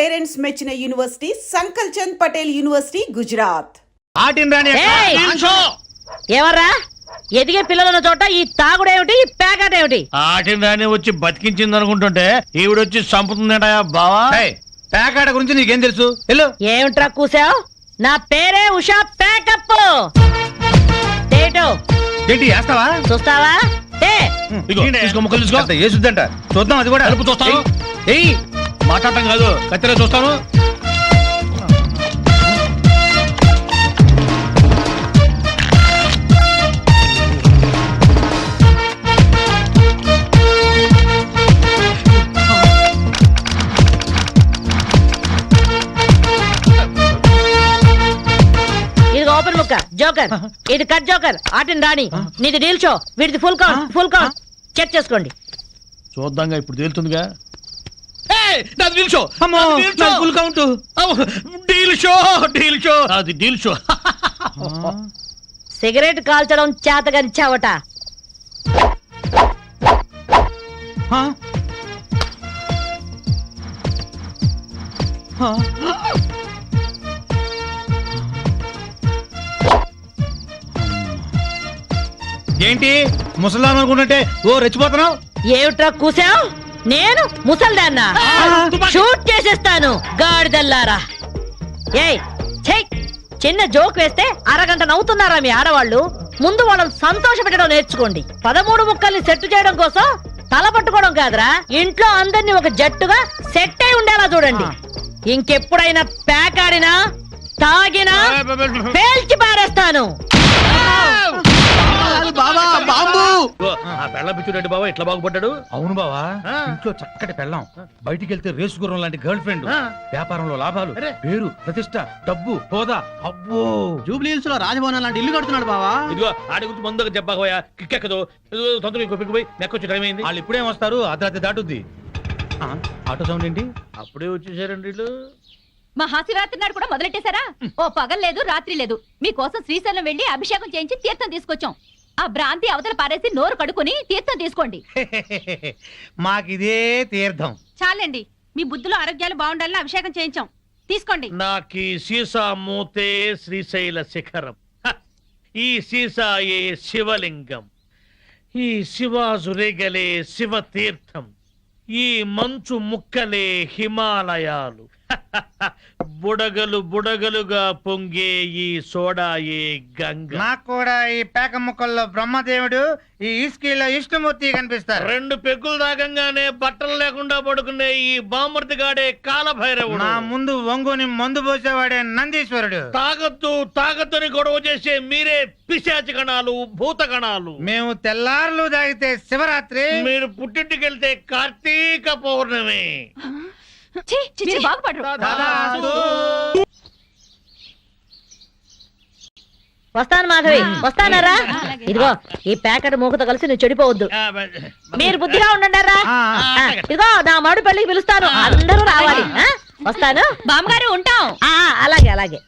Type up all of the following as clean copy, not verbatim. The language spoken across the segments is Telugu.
పేరెంట్స్ మెచ్చిన యూనివర్సిటీ సంకల్ చంద్ పటేల్ యూనివర్సిటీ గుజరాత్. ఏవర్రా ఎదిగే పిల్లల చోట ఈ తాగుడేమిటి ఈ పేకాటేమిటి? ఆటిని రాని వచ్చి బతికించింది అనుకుంటుంటే ఈవిడొచ్చి చంపుతుందట బావా. పేకాట గురించి నీకేం తెలుసు? ఏమిట్రా కూసావు? నా పేరే ఉషా పేకప్. ఏంటి వేస్తావా? చూస్తావా? ఏసుద్దంట చూద్దాం. అది కూడా కలుపు చూస్తాను. మాట్లాడటం కాదు, కత్తిరే చూస్తాను. ఓపెన్ ముక్క జోకర్, ఇది కట్ జోకర్. ఆటిని రాణి, నీది డీల్ షో, వీడిది full count. Full count check చేసుకోండి. చూద్దాంగా, ఇప్పుడు తేలుతుందిగా. సిగరెట్ కాల్చడం చేతగరిచావట. ఏంటి ముసలాం అనుకుంటుంటే ఓ రెచ్చిపోతున్నావు? ఏమిట్రా కూసావు? నేను ముసల్దాన్నా? షూట్ చేసేస్తాను గాడిదల్లారా. ఏయ్ చెయ్, చిన్న జోక్ వేస్తే అరగంట నవ్వుతున్నారా మీ ఆడవాళ్ళు? ముందు వాళ్ళని సంతోష పెట్టడం నేర్చుకోండి. 13 ముక్కల్ని సెట్ చేయడం కోసం తల పట్టుకోవడం కాదురా, ఇంట్లో అందరినీ ఒక జట్టుగా సెట్ అయి ఉండేలా చూడండి. ఇంకెప్పుడైనా పేకాడినా తాగినా పేల్చి పారేస్తాను. పిచ్చుడండి బాబా, ఎట్లా బాగుపడ్డాడు? అవును బావా, ఇంట్లో చక్కటి పెళ్ళం, బయటికి వెళ్తే రేసు గుర్రం లాంటి గర్ల్ ఫ్రెండ్, వ్యాపారంలో లాభాలు, పేరు, ప్రతిష్ట, డబ్బు, హోదా. అబ్బో, జూబ్లీ హిల్స్ లో రాజభవనం లాంటి ఇల్లు కడుతున్నాడు బావా. ఇదిగో ఆడి గురించి ముందుగా చెప్పాకోయా, కిక్కెక్కదు. తొందరగా ఇంకో పిక్కిపోయి నెక్కొచ్చి టైం అయింది. వాళ్ళు ఇప్పుడేం వస్తారు? అర్ధరాత్రి దాటుద్ది. ఆటో సౌండ్ ఏంటి? అప్పుడే వచ్చేసారండి వీళ్ళు. మహాశివరాత్రి నాడు కూడా మొదలెట్టేశారా? ఓ పగలు లేదు రాత్రి లేదు, మీకోసం శ్రీశైలం వెళ్లి అభిషేకం చేయించి తీర్థం తీసుకొచ్చాం. ఆ భ్రాంతి అవతల పారేసి నోరు కడుకుని తీర్థం తీసుకోండి. మాకిదే తీర్థం చాలండి, మీ బుద్ధులు ఆరోగ్యాలు బాగుండాలని అభిషేకం చేయించాం, తీసుకోండి. నాకీ సీసా మూతే శ్రీశైల శిఖరం, ఈ సీసాయే శివలింగం, ఈ శివాజురేగలే శివ తీర్థం, ఈ మంచు ముక్కలే హిమాలయాలు, బుడగలు బుడగలుగా పొంగే ఈ సోడాయే గంగ. నాకు కూడా ఈ పేక ముక్కల్లో బ్రహ్మదేవుడు, ఈ ఇస్కీలో విష్ణుమూర్తి కనిపిస్తారు. 2 పెగ్గులు తాగంగానే బట్టలు లేకుండా పడుకునే ఈ బామర్తిగాడే కాలభైరవుడు. నా ముందు వంగుని మందు పోసేవాడే నందీశ్వరుడు. తాగొద్దు తాగొద్దని గొడవ చేసే మీరే పిశాచి గణాలు, భూత గణాలు. మేము తెల్లారులు తాగితే శివరాత్రి, మీరు పుట్టింటికెళ్తే కార్తీక పౌర్ణమి. వస్తాను మాధవి, వస్తానారా? ఇదిగో ఈ ప్యాకెట్ మూకతో కలిసి నువ్వు చెడిపోవద్దు. మీరు బుద్ధిగా ఉండండారా? ఇదిగో నా మడు పెళ్లికి పిలుస్తాను, అందరూ రావాలి. వస్తాను బామ్మగారు, ఉంటాం. అలాగే అలాగే.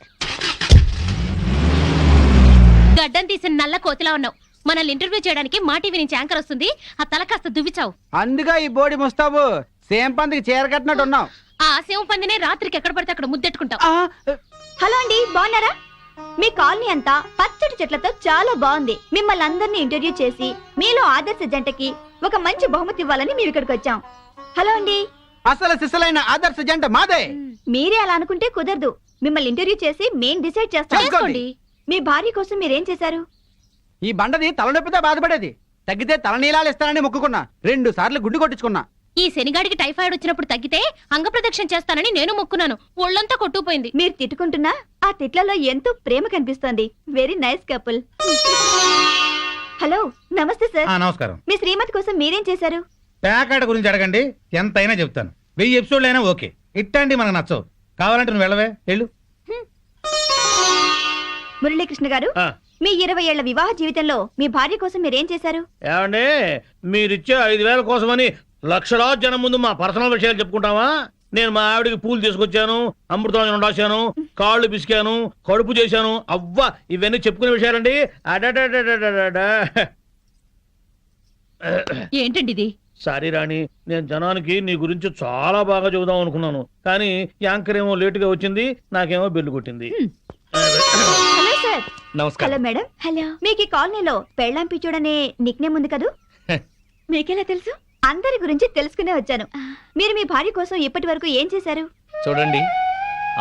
గడ్డం తీసిన నల్ల కోతిలా ఉన్నావు. మనల్ని ఇంటర్వ్యూ చేయడానికి మా టీవీ నుంచి యాంకర్ వస్తుంది, ఆ తల కాస్త దువ్విచావు. అందుగా ఈ బోడి ముస్తాబు సేమ్ పందికి చీర కట్టినట్టు ఉన్నావు. ఆ సేవ పందినే రాత్రికి ఎక్కడ పడితే అక్కడ ముద్దెట్టుకుంటావు. హలో అండి, బాగున్నారా? మీ కాలనీ అంతా పచ్చడి చెట్లతో చాలా బాగుంది. మిమ్మల్ని అందరినీ ఇంటర్వ్యూ చేసి మీలో ఆదర్శ జంటకి ఒక మంచి బహుమతి ఇవ్వాలని మేము ఇక్కడికి వచ్చాం. హలో అండి, అసలు సిసలైన ఆదర్శ జంట మాదే. మీరే అలా అనుకుంటే కుదరదు. మిమ్మల్ని ఇంటర్వ్యూ చేసి మేం డిసైడ్ చేస్తాం. మీ భార్య కోసం మీరేం చేశారు? ఈ బండది తలనొప్పితో బాధపడేది, తగ్గితే తలనీలాలు ఇస్తానని మొక్కుకున్నా. 2 సార్లు గుడ్డు కొట్టించుకున్నా. ఈ శనిగాడికి టైఫాయిడ్ వచ్చినప్పుడు తగ్గితే అంగప్రదక్షిణ చేస్తానని నేను మొక్కున్నాను. ఒళ్ళంతా కొట్టుకుపోయింది. మీరు తిట్టుకుంటున్నా ఆ తిట్లలో ఎంతో ప్రేమ కనిపిస్తోంది. Very nice couple. హలో, నమస్తే సార్. నమస్కారం. మీ శ్రీమతి కోసం మీరేం చేశారు? పేకాట గురించి అడగండి, ఎంతైనా చెప్తాను. 1000 ఎపిసోడ్లు అయినా ఓకే. ఇట్టండి మనకు నచ్చవు. కావాలంటే నువ్వు వెళ్ళవే, వెళ్ళు. మురళీకృష్ణ గారు, మీ 20 ఏళ్ల వివాహ జీవితంలో మీ భార్య కోసం మీరేం చేశారు? ఏమండి, మీరిచ్చే 5000 కోసమని లక్షలాది జనం ముందు మా పర్సనల్ విషయాలు చెప్పుకుంటావా? నేను మా ఆవిడికి పూలు తీసుకొచ్చాను, అమృతం రాశాను, కాళ్ళు పిసికాను, కడుపు చేశాను. అవ్వ, ఇవన్నీ చెప్పుకునే విషయాలండి. ఏంటండి ఇది? సారీ రాణి, నేను జనానికి నీ గురించి చాలా బాగా చెబుదాం అనుకున్నాను, కానీ యాంకర్ ఏమో లేటుగా వచ్చింది, నాకేమో బెల్లు కొట్టింది. Hello sir. నమస్కారం. Hello madam. హలో. మీకు ఈ కాలనీలో పెళ్ళాం పిచ్చోడనే నిక్ నేమ్ ఉంది కదూ? మీకెలా తెలుసు? అందరి గురించి తెలుసుకునే వచ్చాను. మీరు మీ భార్య కోసం ఇప్పటి వరకు ఏం చేశారు? చూడండి,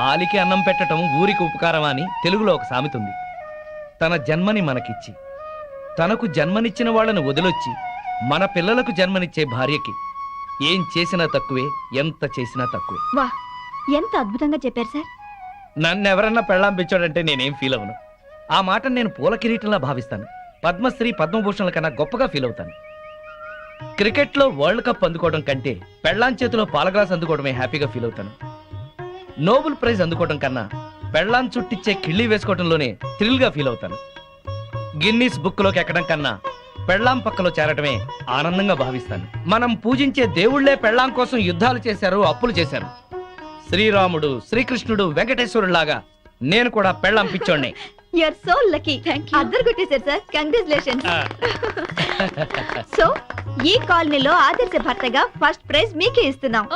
ఆలికి అన్నం పెట్టడం ఊరికి ఉపకారం అని తెలుగులో ఒక సామెత ఉంది. తన జన్మని మనకిచ్చి తనకు జన్మనిచ్చిన వాళ్ళను వదిలొచ్చి మన పిల్లలకు జన్మనిచ్చే భార్యకి ఏం చేసినా తక్కువే, ఎంత చేసినా తక్కువే. వా, ఎంత అద్భుతంగా చెప్పారు సార్. నన్నెవరన్నా పెళ్ళాం పిచ్చాడంటే నేనేం ఫీల్ అవను. ఆ మాటను నేను పూల కిరీటంలా భావిస్తాను. పద్మశ్రీ పద్మభూషణల కన్నా గొప్పగా ఫీల్ అవుతాను. క్రికెట్లో వరల్డ్ కప్ అందుకోవడం కంటే పెళ్ళాం చేతిలో పాలగ్లాస్ అందుకోవడమే హ్యాపీగా ఫీల్ అవుతాను. నోబెల్ ప్రైజ్ అందుకోవడం కన్నా పెళ్ళాం చుట్టిచ్చే కిళ్ళి వేసుకోవడంలోనే థ్రిల్గా ఫీల్ అవుతాను. గిన్నీస్ బుక్లోకి ఎక్కడం కన్నా పెళ్ళాం పక్కలో చేరటమే ఆనందంగా భావిస్తాను. మనం పూజించే దేవుళ్లే పెళ్ళాం కోసం యుద్ధాలు చేశారు, అప్పులు చేశారు. శ్రీరాముడు, శ్రీకృష్ణుడు, వెంకటేశ్వరులాగా నేను కూడా పెళ్ళాం పిచ్చోడ్నే. You are so lucky. అద్దరు కొట్టేశారు సార్. కంగ్రాచులేషన్స్. సో ఈ కాలనీలో ఆదర్శ భర్తగా ఫస్ట్ ప్రైజ్ మీకే ఇస్తున్నాం.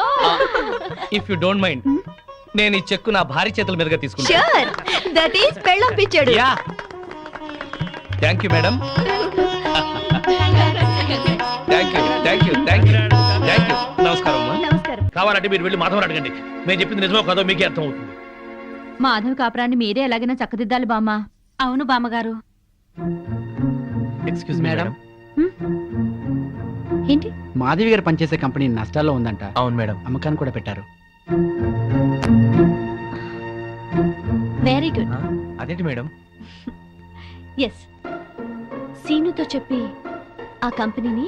ఇఫ్ యు డోంట్ మైండ్, నేను ఈ చెక్కు నా భార్య చేతుల మీదుగా తీసుకుంటాను. ష్యూర్, దట్ ఈస్ పెళ్ళాం పిచ్చోడు. Yeah, thank you madam. Thank you, thank you, thank you, thank you. నమస్కారం అమ్మా. నమస్కారం. కావాలంటే మీరు వెళ్ళి మాధవని అడగండి, నేను చెప్పింది నిజమో కాదో మీకే అర్థం అవుతుంది. మాధవ్ కాపురాన్ని మీరే ఎలాగైనా చక్కదిద్దాలి బామ్మ. అవును బామ్మగారు. Excuse madam. ఏంటి? మాధవి గారు పనిచేసే కంపెనీ నష్టాల్లో ఉందంట. అవును మేడం. అమ్మకాన్ని కూడా పెట్టారు. Very good. అదేంటి మేడం? ఎస్, సీనుతో చెప్పి ఆ కంపెనీని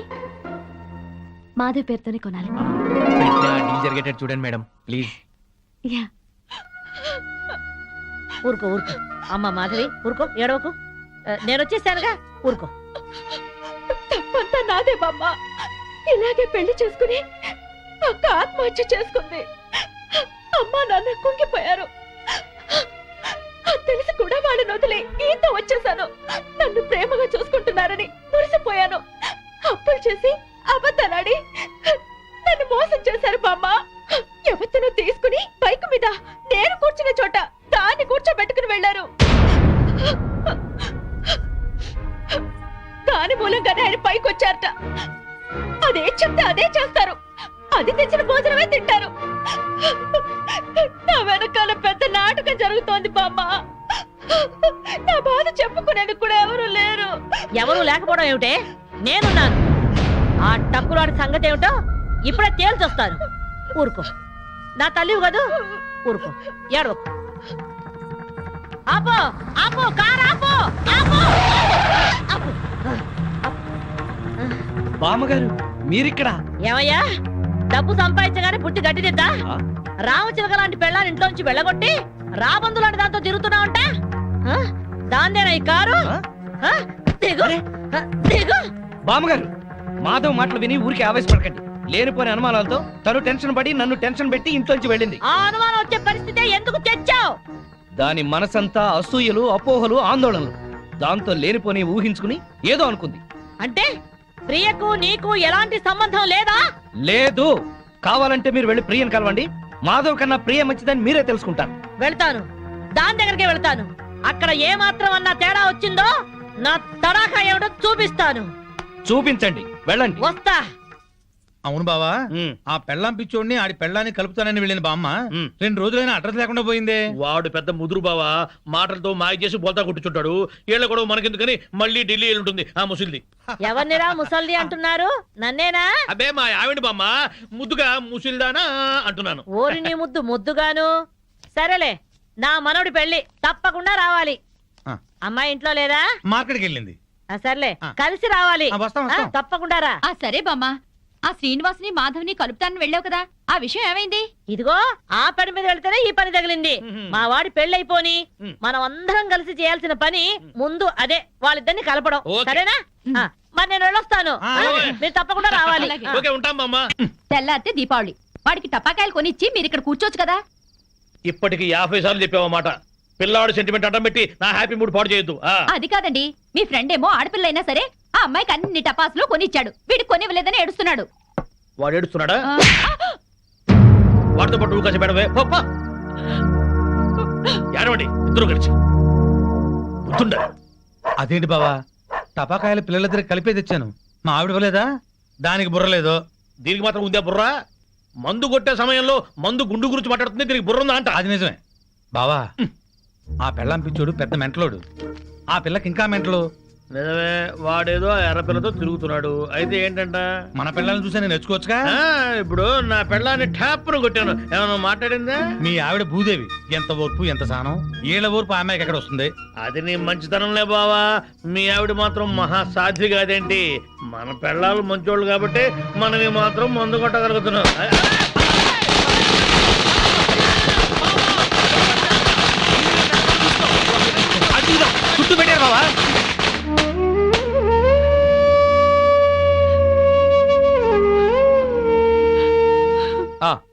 మాధవ్ పేరుతోనే కొనాలి. డీల్ జరిగేటట్టు చూడండి మేడం, ప్లీజ్. యా. ఊరుకో ఊరుకో. అమ్మ మాధవి ఊరుకో, ఏడవకు. నేను వచ్చేసానుగా, ఊరుకో. తప్పంతా నాదే బామ్మ. ఇలాగే పెళ్లి చేసుకుని అక్క ఆత్మహత్య చేసుకుంది. అమ్మా నాన్న కుంగిపోయారు. తెలిసి కూడా వాళ్ళని వదిలి ఈత వచ్చేసాను. నన్ను ప్రేమగా చూసుకుంటున్నారని మురిసిపోయాను. అప్పులు చేసి అబద్ధాలాడి నన్ను మోసం చేశారు బామ్మ. ఎవరినో తీసుకుని బైక్ మీద నేను కూర్చున్న చోట దాన్ని కూర్చోబెట్టుకుని వెళ్లారు. దాని మూలంగానే ఆయన పైకి వచ్చారట. అదే చెప్తే అదే చేస్తారు. అది తెచ్చిన భోజనమే తింటారు. నా వెనకాల పెద్ద నాటకం జరుగుతోంది బామ్మ. నా బాధ చెప్పుకునేందుకు కూడా ఎవరు లేరు. ఎవరు లేకపోవడం ఏమిటే, నేనున్నాను. ఆ టక్కులాడి సంగతి ఏమిటో ఇప్పుడే తేల్చొస్తాను. ఊరుకో, నా తల్లివి కదూ, ఊరుకో, ఏడవకు. ఆపో ఆపో, కారు ఆపో, ఆపో, ఆపో. బామ్మగారు మీరిక్కడ? ఏమయ్యా, డబ్బు సంపాదించగానే పుట్టి గట్టిదిద్దా? రామచిలక లాంటి పెళ్ళాన్ని ఇంట్లోంచి వెళ్ళగొట్టి రాబందు లాంటి దాంతో తిరుగుతున్నావంట. దాందేనా ఈ కారు? దిగు, దిగు. బామ్మగారు, మాధవ్ మాటలు విని ఊరికి ఆవేశపడకండి. లేనిపోని అనుమానాలతో తను టెన్షన్ పడి నన్ను టెన్షన్ పెట్టి ఇంట్లోంచి వెళ్ళింది. ఆ అనుమానం వచ్చే పరిస్థితి ఎందుకు తెచ్చావు? దాని మనసంతా అసూయలు, అపోహలు, ఆందోళనలు. దాంతో లేనిపోని ఊహించుకుని ఏదో అనుకుంది. అంటే ప్రియకు నీకు ఎలాంటి సంబంధం లేదా? లేదు. కావాలంటే మీరు వెళ్ళి ప్రియని కలవండి. మాధవ్ కన్నా ప్రియ మంచిదని మీరే తెలుసుకుంటారు. వెళ్తాను, దాని దగ్గరికి వెళ్తాను. అక్కడ ఏ మాత్రం అన్నా తేడా వచ్చిందో నా తడాఖా ఏమిటో చూపిస్తాను. చూపించండి, వెళ్ళండి. వస్తా. అవును బావా, ఉమ్. ఆ పెళ్ళాం పిచ్చోడిని ఆడి పెళ్ళాన్ని కలుపుతానని వెళ్ళిన బామ్మ ఉమ్. 2 రోజులైనా అడ్రస్ లేకుండా పోయిందే. వాడు పెద్ద ముదురు బావా, మాటలతో మాయ చేసి బోల్తా కొట్టుచుంటాడు. ఏళ్ళ కూడా మనకెందుకని మళ్ళీ ఢిల్లీ వెళ్ళుంటుంది ఆ ముసిల్ది. ఎవరినిరా ముసల్ది అంటున్నారు? నన్నేనా? అబ్బే మా ఆవిడ బామ్మ, ముద్దుగా ముసిల్దానా అంటున్నాను. ఓరి నీ ముద్దు ముద్దుగాను. సరేలే, నా మనవడి పెళ్లి తప్పకుండా రావాలి. ఆ. అమ్మాయి ఇంట్లో లేదా? మార్కెట్కి వెళ్ళింది. సర్లే, ఆ. కలిసి రావాలి. వస్తాం, వస్తాం. తప్పకుండా రా. ఆ సరే బామ్మ. ఆ శ్రీనివాసుని మాధవ్ని కలుపుతానని వెళ్ళావు కదా, ఆ విషయం ఏమైంది? ఇదిగో ఆ పని మీద వెళ్తేనే ఈ పని తగిలింది. మా వాడి పెళ్ళైపోని మనం అందరం కలిసి చేయాల్సిన పని ముందు అదే, వాళ్ళిద్దరిని కలపడం. ఓకే. సరేనా? మరి నేను వెళ్ళొస్తాను. ఆ, ఓకే. మీరు తప్పకుండా రావాలి. అలాగే. ఓకే, ఉంటాం బామ్మ. తెల్లారితే దీపావళి. వాడికి టపాకాయలు కొనిచ్చి మీరు ఇక్కడ కూర్చోవచ్చు కదా. ఇప్పటికి 50 సార్లు చెప్పావన్నమాట. పిల్లాడు సెంటిమెంట్ అడ్డం పెట్టి నా హ్యాపీ మూడ్ పాడు చేయొద్దు. అది కాదండి, మీ ఫ్రెండ్ ఏమో ఆడపిల్ల అయినా సరే ఆ అమ్మాయికి అన్ని టపాసులు కొనిచ్చాడు. వీడికి కొనివ్వలేదని ఏడుస్తున్నాడు. వాడు ఏడుస్తున్నాడా? వాడితో పాటు నువ్వు కాసేపు ఏడవే. పో, పో. ఏడవండి ఇద్దరు కలిసి. బుద్ధుండా? అదేంటి బావా, టపాకాయలు పిల్లలిద్దరికి కలిపే తెచ్చాను. మా ఆవిడ ఇవ్వలేదా? దానికి బుర్రలేదు. దీనికి మాత్రం ఉందే బుర్ర? మందు కొట్టే సమయంలో మందు గుండు గురించి మాట్లాడుతుంది, దీనికి బుర్ర ఉందా అంట. అది నిజమే బావా. ఆ పెళ్ళాం పిచ్చోడు పెద్ద మెంటలోడు. ఆ పిల్లకి ఇంకా మెంటలు. నిజమే, వాడేదో ఆ ఎర్ర పిల్లతో తిరుగుతున్నాడు. అయితే ఏంటంట? మన పిల్లల్ని చూసి నేను నేర్చుకోవచ్చుగా. ఇప్పుడు నా పెళ్ళాన్ని ట్యాప్ను కొట్టాను, ఏమన్నా మాట్లాడిందా? మీ ఆవిడ భూదేవి, ఎంత ఓర్పు ఎంత సహనం. ఏళ్ళ ఓర్పు అమ్మాయికి ఎక్కడ వస్తుంది? అది నీ మంచితనంలే బావా. మీ ఆవిడ మాత్రం మహాసాధ్వి కాదేంటి? మన పెళ్ళాలు మంచోళ్ళు కాబట్టి మనవి మాత్రం మందు కొట్టగలుగుతున్నాం. చుట్టూ పెట్టారు బావా.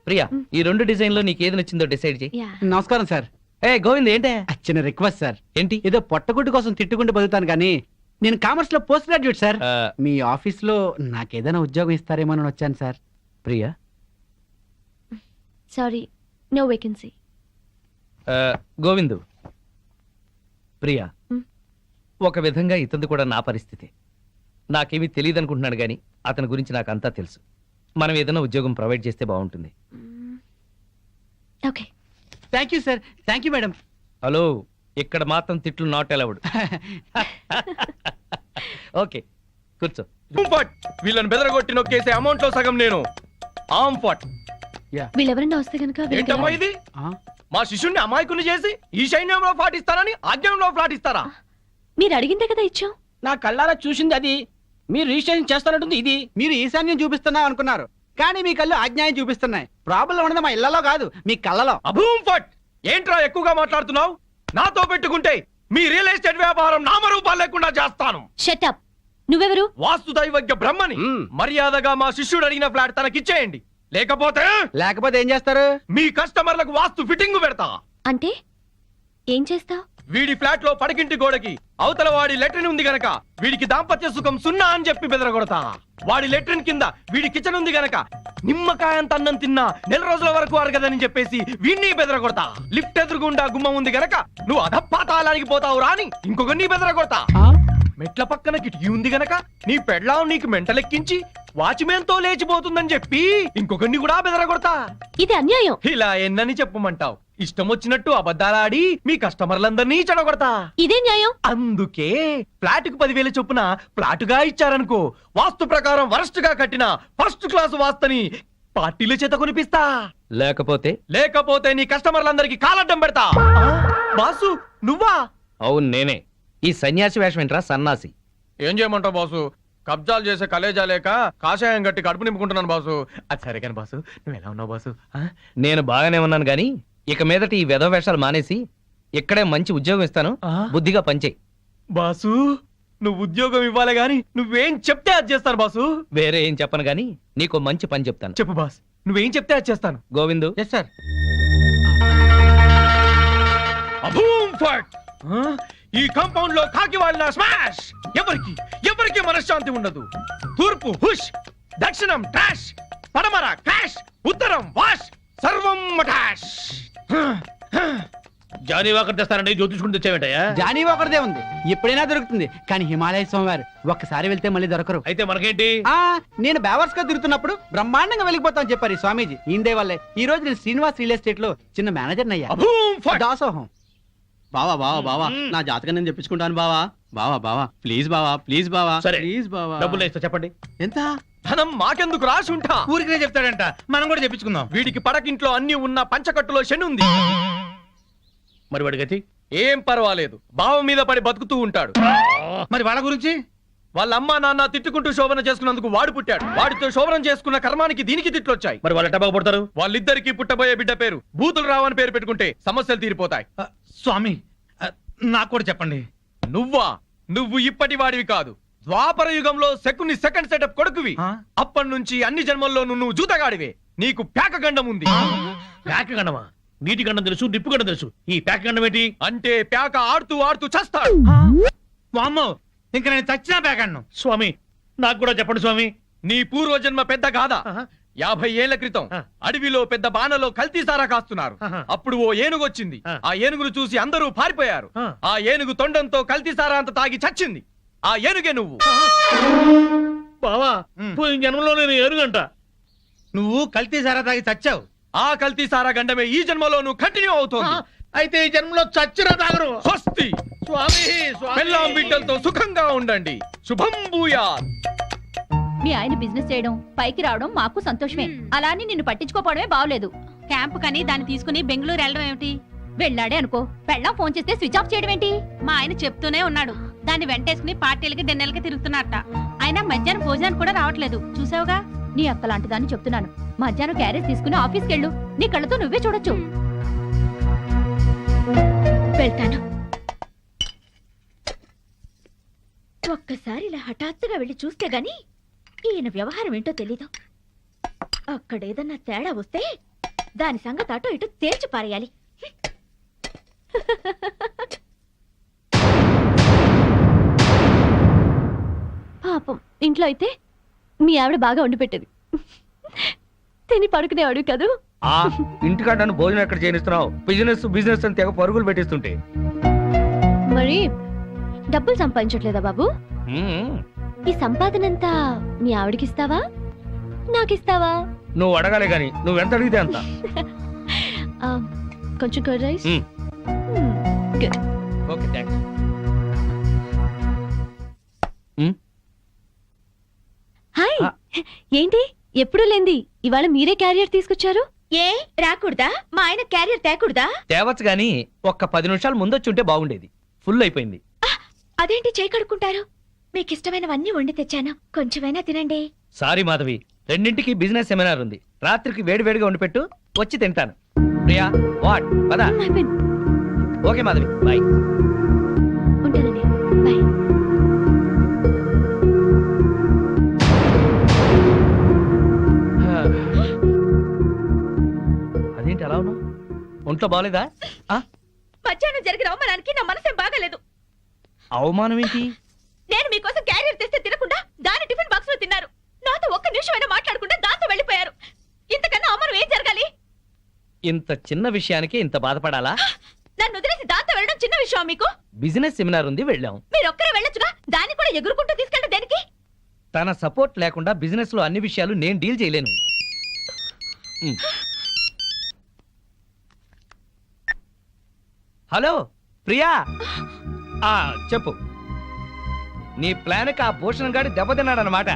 ప్రియా, ఈ 2 డిజైన్లో నీకు ఏది నచ్చిందో డిసైడ్ చేయి. నమస్కారం సార్. ఏ గోవింద్, ఏంటే? చిన్న రిక్వెస్ట్ సార్. ఏంటి? ఏదో పొట్టగుడ్డు కోసం తిట్టుకుంటూ బతుకుతాను కానీ నేను కామర్స్ లో పోస్ట్ గ్రాడ్యుయేట్ సార్. మీ ఆఫీస్ లో నాకేదైనా ఉద్యోగం ఇస్తారేమో అని వచ్చాను sir. Priya, sorry, no vacancy. Govindu, Priya, ఒక విధంగా ఇతను కూడా నా పరిస్థితి. నాకేమీ తెలియదు అనుకుంటున్నాడు కానీ అతని గురించి నాకు అంతా తెలుసు. మనం ఏదైనా ఉద్యోగం ప్రొవైడ్ చేస్తే బాగుంటుంది. Okay. Thank you sir. Thank you madam. Hello, ఇక్కడ మాత్రం తిట్లు నాట్ అలౌడ్. ఓకే, కూర్చో. వీళ్ళని బెదరగొట్టి నొక్కేసే అమౌంట్ లో సగం నేను. ఆమ్ ఫట్. వీళ్ళెవరన్నా వస్తే కనుక ఏంటమ్మా ఇది? మా శిష్యుణ్ణి అమాయకుని చేసి ఈ సైన్యంలో ఫ్లాట్ ఇస్తారని ఆజ్ఞంలో ఫ్లాట్ ఇస్తారా? మీరు అడిగిందే కదా ఇచ్చాం. నా కళ్ళారా చూసింది అది. మీరు రిజిస్ట్రేషన్ చేస్తానంటుంది ఇది. మీరు ఈశాన్యం చూపిస్తున్నా అనుకున్నారు కానీ మీ కళ్ళు అజ్ఞాయం చూపిస్తున్నాయి. ప్రాబ్లం ఉన్నది మా ఇళ్లలో కాదు, మీ కళ్ళలో. అభూమ్ ఫట్. ఏంట్రా ఎక్కువగా మాట్లాడుతున్నావు? నాతో పెట్టుకుంటే మీ రియల్ ఎస్టేట్ వ్యాపారం నామరూపాలు లేకుండా చేస్తాను. Shut up. నువ్వెవరు? వాస్తు దైవజ్ఞ బ్రహ్మని. మర్యాదగా మా శిష్యుడు అడిగిన ఫ్లాట్ తనకిచ్చేయండి. లేకపోతే ఏం చేస్తారు? మీ కస్టమర్లకు వాస్తు ఫిట్టింగ్ పెడతా. అంటే ఏం చేస్తావ్? వీడి ఫ్లాట్ లో పడకింటి గోడకి అవతల వాడి లెట్రిన్ ఉంది గనక వీడికి దాంపత్య సుఖం 0 అని చెప్పి బెదరగొడతా. వాడి లెట్రిన్ కింద వీడి కిచెన్ ఉంది గనక నిమ్మకాయంత అన్నం తిన్నా 4 రోజుల వరకు అరగదని చెప్పేసి వీడిని బెదరగొడతా. లిఫ్ట్ ఎదురుగుండా గుమ్మం ఉంది గనక నువ్వు అధపాతాళానికి పోతావు రాని ఇంకొకరిని బెదరగొడతా. మెట్ల పక్కన కిటికీ ఉంది గనక నీ పెళ్ళాం నీకు మెంటలెక్కించి వాచ్మెన్ తో లేచిపోతుందని చెప్పి ఇంకొకరిని కూడా బెదరగొడతా. ఇది అన్యాయం. ఇలా ఎన్నని చెప్పమంటావు? ఇష్టం వచ్చినట్టు అబద్ధాలాడి మీ కస్టమర్లందరినీ చెడగొడతా. ఇదే న్యాయం. అందుకే ఫ్లాట్ కు 10,000 చొప్పున ఫ్లాటుగా ఇచ్చారనుకో, వాస్తు ప్రకారం వరస్ట్ గా కట్టిన ఫస్ట్ క్లాస్ వాస్తుని పార్టీల చేత కొనిపిస్తా. లేకపోతే నీ కస్టమర్లందరికీ కాలడ్డం పెడతా. బాసు నువ్వా? అవును నేనే. ఈ సన్యాసి వేషం ఏంట్రా సన్నాసి? ఏం చేయమంటావు బాసు? కబ్జాలు చేసే కలేజా లేక కాషాయం గట్టి కడుపు నింపుకుంటున్నాను బాసు. అది సరే కానీ బాసు, నువ్వు ఎలా ఉన్నావు బాసు? నేను బాగానే ఉన్నాను గాని ఇక మీదట ఈ వెధవ వేషాలు మానేసి ఇక్కడే మంచి ఉద్యోగం ఇస్తాను, బుద్ధిగా పనిచేయి. బాసు నువ్వు ఉద్యోగం ఇవ్వాలి గాని నువ్వేం చెప్తే అది చేస్తాను బాసు. వేరే ఏం చెప్పను గాని నీకు మంచి పని చెప్తాను. చెప్పు బాస్, నువ్వేం చెప్తే అది చేస్తాను. గోవిందు. Yes sir. అభూమ్ ఫట్. ఈ కాంపౌండ్ లో కాకి వాళ్ళ స్మాష్. ఎవరికి మనశ్శాంతి ఉండదు. తూర్పు హుష్, దక్షిణం ట్రాష్, పడమర క్రాష్, ఉత్తరం వాష్, సర్వం మటాష్. జానీ వాకర్ తెస్తానండి, జ్యోతిష్కుని తెచ్చావేంటయ్యా? జానీ ఒకరిదే ఉంది, ఎప్పుడైనా దొరుకుతుంది. కానీ హిమాలయ స్వామివారు ఒక్కసారి వెళ్తే మళ్ళీ దొరకరు. అయితే మనకేంటి? నేను బేవర్స్ గా తిరుగుతున్నప్పుడు బ్రహ్మాండంగా వెళ్ళిపోతాను చెప్పారు ఈ స్వామీజీ. ఈందే వల్లే ఈ రోజు నేను శ్రీనివాస్ రియల్ ఎస్టేట్ లో చిన్న మేనేజర్ అయ్యా. దాసోహం. బావా నా జాతకం నేను చెప్పించుకుంటాను బావా ప్లీజ్ బావా సరే, ప్లీజ్ బావా. డబ్బులు ఇస్తా, చెప్పండి ఎంత? ధనం మాకెందుకు రాసి ఉంటా. ఊరికే చెప్తాడంట, మనం కూడా చెప్పించుకుందాం. వీడికి పడకింట్లో అన్ని ఉన్న పంచకట్టులో శని ఉంది. మరి వాడి గతి? ఏం పర్వాలేదు, బావ మీద పడి బతుకుతూ ఉంటాడు. మరి వాళ్ళ గురించి? వాళ్ళ అమ్మా నాన్న తిట్టుకుంటూ శోభన చేసుకున్నందుకు వాడు పుట్టాడు. వాడితో శోభనం చేసుకున్న కర్మానికి దీనికి తిట్లొచ్చాయి. మరి వాళ్ళ టబాకు పడతారు? వాళ్ళిద్దరికి పుట్టబోయే బిడ్డ పేరు బూతులు రావని పేరు పెట్టుకుంటే సమస్యలు తీరిపోతాయి. స్వామి నాకు కూడా చెప్పండి. నువ్వు ఇప్పటి వాడివి కాదు, ద్వాపర యుగంలో శకుని సెకండ్ సెటప్ కొడుకువి. అప్పటి నుంచి అన్ని జన్మల్లో నువ్వు జూతగాడివే. నీకు ప్యాక గండం ఉంది. ప్యాక గండమా? నీటి గండం తెలుసు, నిప్పు గండం తెలుసు, ఈ ప్యాక గండం ఏంటి? అంటే ప్యాక ఆడుతూ చస్తాడు. వామ్మో, ఇంకా నేను చచ్చినా ప్యాక్ అన్ను. స్వామి నాకు కూడా చెప్పండి స్వామి. నీ పూర్వజన్మ పెద్ద గాథ. 50 ఏళ్ల క్రితం అడవిలో పెద్ద బాణలో కల్తీ సారా కాస్తున్నారు. అప్పుడు ఓ ఏనుగు వచ్చింది. ఆ ఏనుగును చూసి అందరూ పారిపోయారు. ఆ ఏనుగు తొండంతో కల్తీ సారా అంత తాగి చచ్చింది. ఆ ఏనుగే నువ్వు. బావా పోయిన జన్మలో నేను ఏనుగంట. నువ్వు కల్తీ సారా తాగి చచ్చావు. ఆ కల్తీ సారా గండమే ఈ జన్మలో నువ్వు కంటిన్యూ అవుతోంది. అయితే ఈ జన్మలో చచ్చిరా తాగరు. స్వస్తి. స్వామి పెళ్ళాం బిడ్డలతో సుఖంగా ఉండండి. శుభం భూయాత్. మీ ఆయన బిజినెస్ చేయడం పైకి రావడం మాకు సంతోషమే. అలా అని నిన్ను పట్టించుకోపోవడమే బాగలేదు. క్యాంప్ కని దాన్ని తీసుకుని బెంగళూరు వెళ్ళడం ఏమిటి? వెళ్ళాడే అనుకో, పెళ్ళాం ఫోన్ చేస్తే స్విచ్ ఆఫ్ చేయడం ఏంటి? మా ఆయన చెప్తూనే ఉన్నాడు. దాన్ని వెంటేసుకుని పార్టీలకి డిన్నర్లకి తిరుగుతున్నట్ట. అయినా మధ్యాహ్నం భోజనానికి కూడా రావట్లేదు. చూసావుగా, నీ అక్క లాంటి దాన్ని చెప్తున్నాను. మధ్యాహ్నం క్యారేజ్ తీసుకుని ఆఫీస్కి వెళ్ళు. నీ కళ్ళతో నువ్వే చూడొచ్చు. వెళ్తాను. ఒక్కసారి ఇలా హఠాత్తుగా వెళ్ళి చూస్తే గాని ఈయన వ్యవహారం ఏంటో తెలీదు. అక్కడేదన్నా తేడా వస్తే దాని సంగతి అటో ఇటు తేల్చి పారేయాలి. పాపం ఇంట్లో అయితే మీ ఆవిడ బాగా వండి పెట్టేది. తిని పడుకునేవాడు కదూ. ఇంటికాడ నన్ను భోజనం ఎక్కడ చేయనిస్తున్నావు? బిజినెస్ అని తెగ పరుగులు పెట్టిస్తుంటే. మరి డబ్బులు సంపాదించట్లేదా బాబు? ఈ సంపాదనంతా మీ ఆవిడకిస్తావా, నాకిస్తావా? నువ్వు అడగాలి గాని నువ్వెంత అడిగితే అంత. కొంచెం curd rice. Okay thanks. Hi, ఏంటి ఎప్పుడు లేంది ఇవాళ మీరే క్యారియర్ తీసుకొచ్చారు? ఏ రాకూడదా? మా ఆయన క్యారియర్ తేకూడదా? తేవచ్చు గాని ఒక్క 10 నిమిషాలు ముందొచ్చుంటే బాగుండేది. ఫుల్ అయిపోయింది. అదేంటి చేయి కడుక్కుంటారు? మీకు ఇష్టమైనవన్నీ వండి తెచ్చాను, కొంచెమైనా తినండి. సారీ మాధవి, 2ంటికి బిజినెస్ సెమినార్ ఉంది. రాత్రికి వేడివేడిగా వండి పెట్టు, వచ్చి తింటాను. ప్రియా వాట్ పదా. Okay Madhavi, bye. ఉంటానండి, బాయ్. అదేంటి అలా ఉన్నావు? ఒంట్లో బాగలేదా? మధ్యాహ్నం జరిగిన అవమానానికి నా మనసేం బాగాలేదు. అవమానం ఏంటి? నేను మీకోసం క్యారియర్ తెస్తే తినకుండా దాని టిఫిన్ బాక్స్ లో తిన్నారు. నాతో ఒక్క నిమిషమైనా మాట్లాడకుండా దాంతో వెళ్ళిపోయారు. ఇంతకన్నా అవమానం ఏం జరగాలి? ఇంత చిన్న విషయానికి ఇంత బాధపడాలా? నన్ను వదిలేసి దాంతో వెళ్ళడం చిన్న విషయం మీకు? బిజినెస్ సెమినార్ ఉంది, వెళ్ళాం. మీరు ఒక్కరే వెళ్ళొచ్చుగా, దాన్ని కూడా ఎగురుకుంటూ తీసుకెళ్ళడం దేనికి? తన సపోర్ట్ లేకుండా బిజినెస్ లో అన్ని విషయాలు నేను డీల్ చేయలేను. హలో ప్రియా, చెప్పు. నీ ప్లాన్కి ఆ భూషణ్ గాడి దెబ్బతిన్నాడనమాట.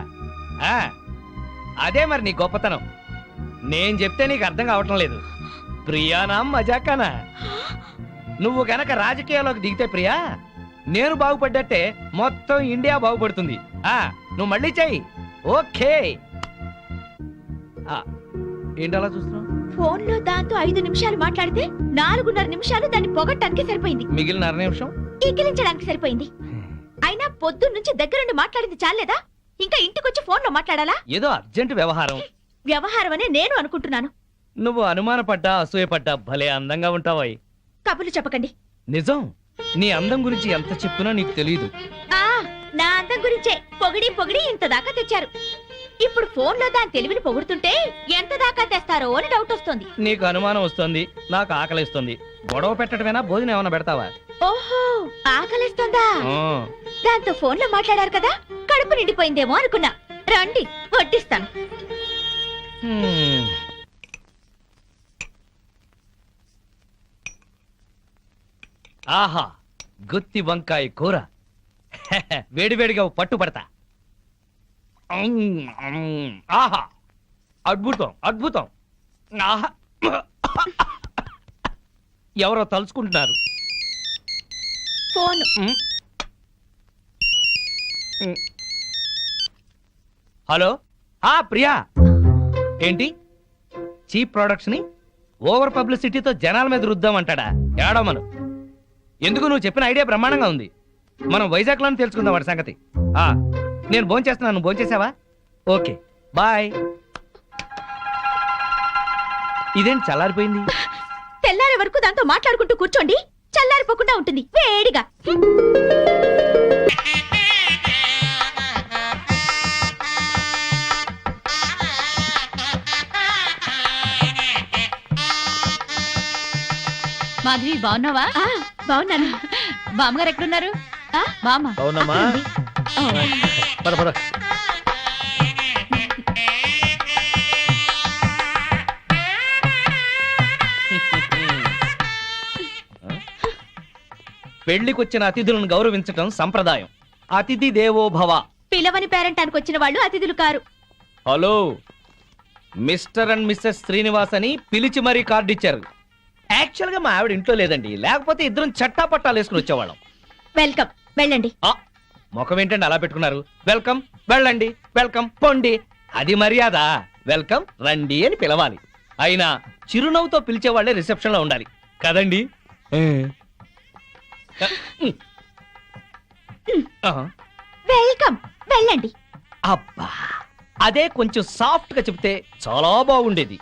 అదే మరి నీ గొప్పతనం. నేను చెప్తే నీకు అర్థం కావటం లేదు. ప్రియానా మజాకానా? నువ్వు గనక రాజకీయాల్లోకి దిగితే ప్రియా, నేను బాగుపడ్డట్టే మొత్తం ఇండియా బాగుపడుతుంది. నువ్వు మళ్ళీ చెయ్యి. ఓకే. ఏంటి అలా చూస్తున్నావు? ఫోన్ లో దాంతో 5 నిమిషాలు మాట్లాడితే 4.5 నిమిషాలు దాన్ని పొగట్టానికి సరిపోయింది. మిగిలిన 1/2 నిమిషం ఈకిలించడానికి సరిపోయింది. అయినా పొద్దున్న నుంచి దగ్గరుండి మాట్లాడింది చాలేదా? ఇంకా ఇంటికొచ్చి ఫోన్ లో మాట్లాడాలా? ఏదో అర్జెంట్ వ్యవహారం. వ్యవహారం అనే నేను అనుకుంటున్నాను. నువ్వు అనుమానపడ్డా అసూయపడ్డా భలే అందంగా ఉంటావాయి. కబుర్లు చెప్పకండి. నిజం, నీ అందం గురించి ఎంత చెప్పినా నీకు తెలియదు. నా అందం గురించే పొగిడి పొగిడి ఇంత దాకా తెచ్చారు. ఇప్పుడు ఫోన్ లో దాని తెలివిని పొగుడుతుంటే ఎంత దాకా తెస్తారో అని డౌట్ వస్తుంది. నీకు అనుమానం వస్తుంది, నాకు ఆకలిస్తుంది. గొడవ పెట్టడమేనా, భోజనం ఏమైనా పెడతావా? ఓహో, ఆకలిస్తుందా? దాంతో ఫోన్ లో మాట్లాడారు కదా, కడుపు నిండిపోయిందేమో అనుకున్నా. రండి వడ్డిస్తాను. ఆహా, గుత్తి వంకాయ కూర. వేడివేడిగా పట్టుపడతా. ఆహా, అద్భుతం అద్భుతం. ఆహా, ఎవరో తలుచుకుంటున్నారు. ఫోన్. హలో, ప్రియా. ఏంటి చీప్ ప్రొడక్ట్స్ ని ఓవర్ పబ్లిసిటీతో జనాల మీద రుద్దామంటాడా? ఏడమను. ఎందుకు, నువ్వు చెప్పిన ఐడియా బ్రహ్మాండంగా ఉంది. మనం వైజాగ్ లోనే తెలుసుకుందాం వాడి సంగతి. నేను భోంచేస్తున్నాను, నువ్వు భోంచేసావా? Okay bye. ఇదేంటి చల్లారిపోయింది? తెల్లారే వరకు దాంతో మాట్లాడుకుంటూ కూర్చోండి, చల్లారిపోకుండా ఉంటుంది వేడిగా. మాధవి బాగున్నావా? బాగున్నాను. బామ్మగారు ఎక్కడున్నారు? బామ్మ అవునమ్మా పద పద. పెళ్లికొచ్చిన అతిథులను గౌరవించటం సంప్రదాయం. అతిథి దేవో భవ. పిలవని పేరంటానికి వచ్చిన వాళ్ళు అతిథులు కారు. Hello, mister and missus Srinivas అని పిలిచి మరీ కార్డు ఇచ్చారు. యాక్చువల్ గా మా ఆవిడ ఇంట్లో లేదండి, లేకపోతే ఇద్దరం చట్టా పట్టాలు వేసుకుని వచ్చేవాళ్ళం. వెల్కమ్, వెళ్ళండి. ముఖం ఏంటండి అలా పెట్టుకున్నారు? వెల్కమ్, వెళ్ళండి, వెల్కమ్, పొండి. అది మర్యాద. వెల్కమ్, రండి అని పిలవాలి. అయినా చిరునవ్వుతో పిలిచేవాళ్లే రిసెప్షన్ లో ఉండాలి కదండి. వెల్కమ్, వెళ్ళండి. అబ్బా, అదే కొంచెం సాఫ్ట్ గా చెప్తే చాలా బాగుండేది.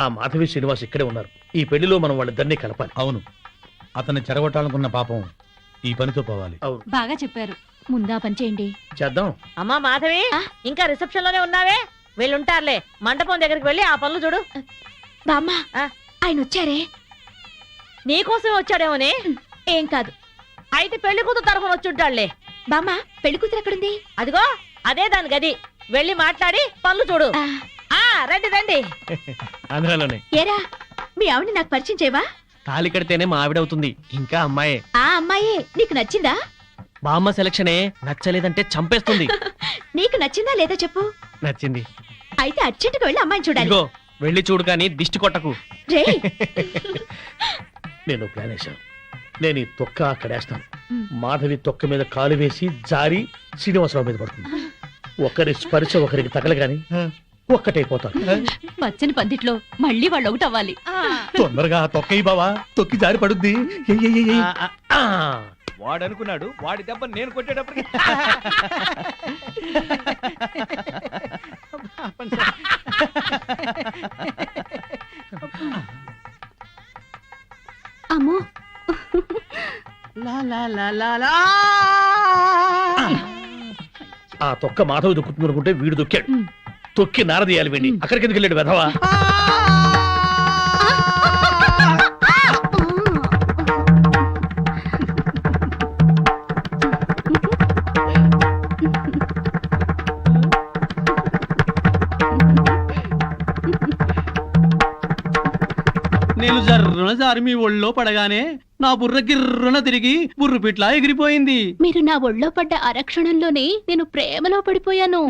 ఆ మాధవి శ్రీనివాస్ ఇక్కడే ఉన్నారు. ఈ పెళ్లిలో మనం వాళ్ళిద్దరినీ కలపాలి. అవును, అతన్ని చెరగొట్టాలనుకున్న పాపం ఈ పనితో పోవాలి. అవును, బాగా చెప్పారు. ముందా పని చేయండి. చేద్దాం. అమ్మా మాధవి, ఇంకా రిసెప్షన్ లోనే ఉన్నావే? వెళ్ళుంటారులే. మండపం దగ్గరికి వెళ్ళి ఆ పనులు చూడు. బామ్మ, ఆ? ఆయన వచ్చారే? నీకోసమే వచ్చాడేమోనే. ఏం కాదు. అయితే పెళ్లి కూతురు తరఫున వచ్చుంటాడులే. బామ్మ, పెళ్లి కూతురు ఎక్కడుంది? అదిగో అదే దాని గది. వెళ్ళి మాట్లాడి పనులు చూడు. ఆ రండి రండి. ఆంధ్రాలోనే ఏరా, మీ ఆవిడ నాకు పరిచయం చేయవా? తాళి కడితేనే మా ఆవిడవుతుంది. ఇంకా అమ్మాయే. ఆ అమ్మాయే నీకు నచ్చిందా? బామ్మ సెలక్షనే నచ్చలేదంటే చంపేస్తుంది. నీకు నచ్చిందా లేదా చెప్పు. నచ్చింది. అయితే అర్జెంటుగా వెళ్ళి అమ్మాయిని చూడాలి. ఇదిగో వెళ్ళి చూడు కానీ దిష్టి కొట్టకు. రే, నేను ప్లాన్ వేశాను. నేను ఈ తొక్క అక్కడేస్తాను. మాధవి తొక్క మీద కాలు వేసి జారి శ్రీనివాసరావు మీద పడుతుంది. ఒకరి స్పర్శ ఒకరికి తగలగాని ఒక్కటైపోతారు. పచ్చని పందిట్లో మళ్ళీ వాళ్ళు ఒకటవ్వాలి. తొందరగా తొక్కయి బావా, తొక్కి జారి పడుద్ది. వాడు అనుకున్నాడు, వాడి దెబ్బ నేను కొట్టేటప్పటికి అమ్మో, ఆ తొక్క మాధవి దొక్కుతుంది అనుకుంటే వీడు దొక్కాడు. తొక్కి నారదీయాలి వీడిని. అక్కడికి ఎందుకు వెళ్ళాడు వెధవా? నేను జర్రున జారి మీ ఒళ్ళో పడగానే నా బుర్ర గిర్రున తిరిగి బుర్రు పిట్లా ఎగిరిపోయింది. మీరు నా ఒళ్ళో పడ్డ అరక్షణంలోనే నేను ప్రేమలో పడిపోయాను.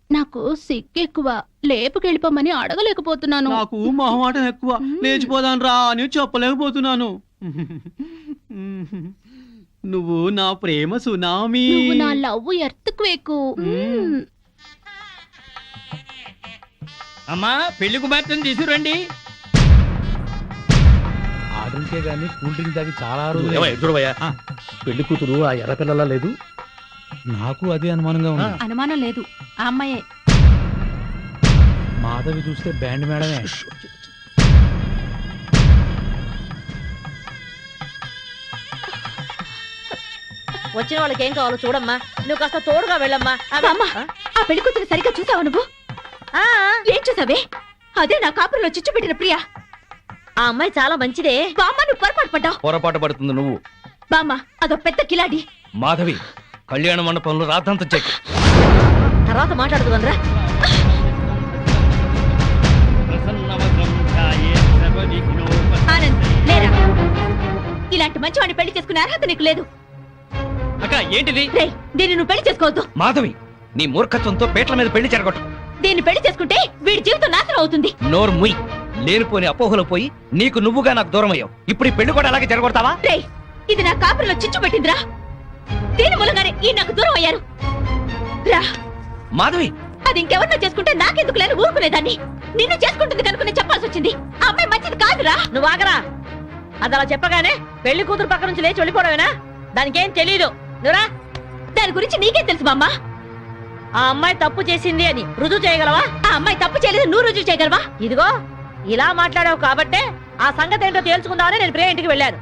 నాకు సిగ్గెక్కువ, లేపుకెళ్ళిపోమని అడగలేకపోతున్నాను. నాకు మొహమాటం ఎక్కువ, లేచిపోదాను రా అని చెప్పలేకపోతున్నాను. నువ్వు నా ప్రేమ సునామీ. నువ్వు నా లవ్ ఎర్త్క్వేక్. అమ్మా, పెళ్లి కుమార్తెను తీసుకురండి. ఆ డ్రింకే గానీ కూల్ డ్రింక్ తాగి చాలా ఏమయ్య, రోజులు. చూడవయ్యా, పెళ్లి కూతురు ఆ ఎర్ర పిల్లలా లేదు? నాకు అదే అనుమానంగా ఉంది. అనుమానం లేదు, ఆ అమ్మాయే. మాధవి చూస్తే బ్యాండ్ మేడమే. వచ్చిన వాళ్ళకి ఏం కావాలో చూడమ్మా. నువ్వు కాస్త తోడుగా వెళ్ళమ్మా. బామ్మ, ఆ పెళ్లి కూతురు సరిగ్గా చూసావు నువ్వు? ఆ, ఏం చూసావే? అదే నా కాపురంలో చిచ్చు పెట్టిన ప్రియా. ఆ అమ్మాయి చాలా మంచిదే. బామ్మ, నువ్వు పొరపాటు పడ్డావు. పొరపాటు పడుతుంది నువ్వు. బామ్మ, అదో పెద్ద కిలాడి. మాధవి, కళ్యాణ మండపంలో రాద్దంత చెక్. తర్వాత మాట్లాడుతుందిరా. ఆనంద్, లేరా. ఇలాంటి మంచివాడిని పెళ్లి చేసుకునే అర్హత నీకు లేదు. అక్క ఏంటిది? రేయ్, దీన్ని నువ్వు పెళ్లి చేసుకోవద్దు. మాధవి, నీ మూర్ఖత్వంతో పేట్ల మీద పెళ్లి చెరగొట్టు. దీన్ని పెళ్లి చేసుకుంటే వీడి జీవితం నాశనం అవుతుంది. నోరు ముయ్. లేనిపోని అపోహలు పోయి నీకు నువ్వుగా నాకు దూరం అయ్యావు. ఇప్పుడు ఈ పెళ్లి కూడా అలాగే జరగొడతావా? రేయ్, ఇది నా కాపురంలో చిచ్చు పెట్టిందిరా. దీని మూలంగానే ఈ నాకు దూరం అయ్యారు. రా. మాధవి, అది ఇంకెవరినో చేసుకుంటే నాకెందుకు లేని ఊరుకునేదాన్ని. నిన్ను చేసుకుంటుంది కనుకునే చెప్పాల్సి వచ్చింది. ఆ అమ్మాయి మంచిది కాదురా. నువ్వు ఆగరా. అది అలా చెప్పగానే పెళ్లి కూతురు పక్క నుంచి లేచి వెళ్ళిపోవడమేనా? దానికేం తెలీదు. నువ్వురా. దాని గురించి నీకేం తెలుసు బామ్మ? ఆ అమ్మాయి తప్పు చేసింది అని రుజువు చేయగలవా? ఆ అమ్మాయి తప్పు చేయలేదు, నువ్వు రుజువు చేయగలవా? ఇదిగో ఇలా మాట్లాడావు కాబట్టే ఆ సంగతి ఏంటో తేల్చుకుందామని నేను ప్రియా ఇంటికి వెళ్ళాను.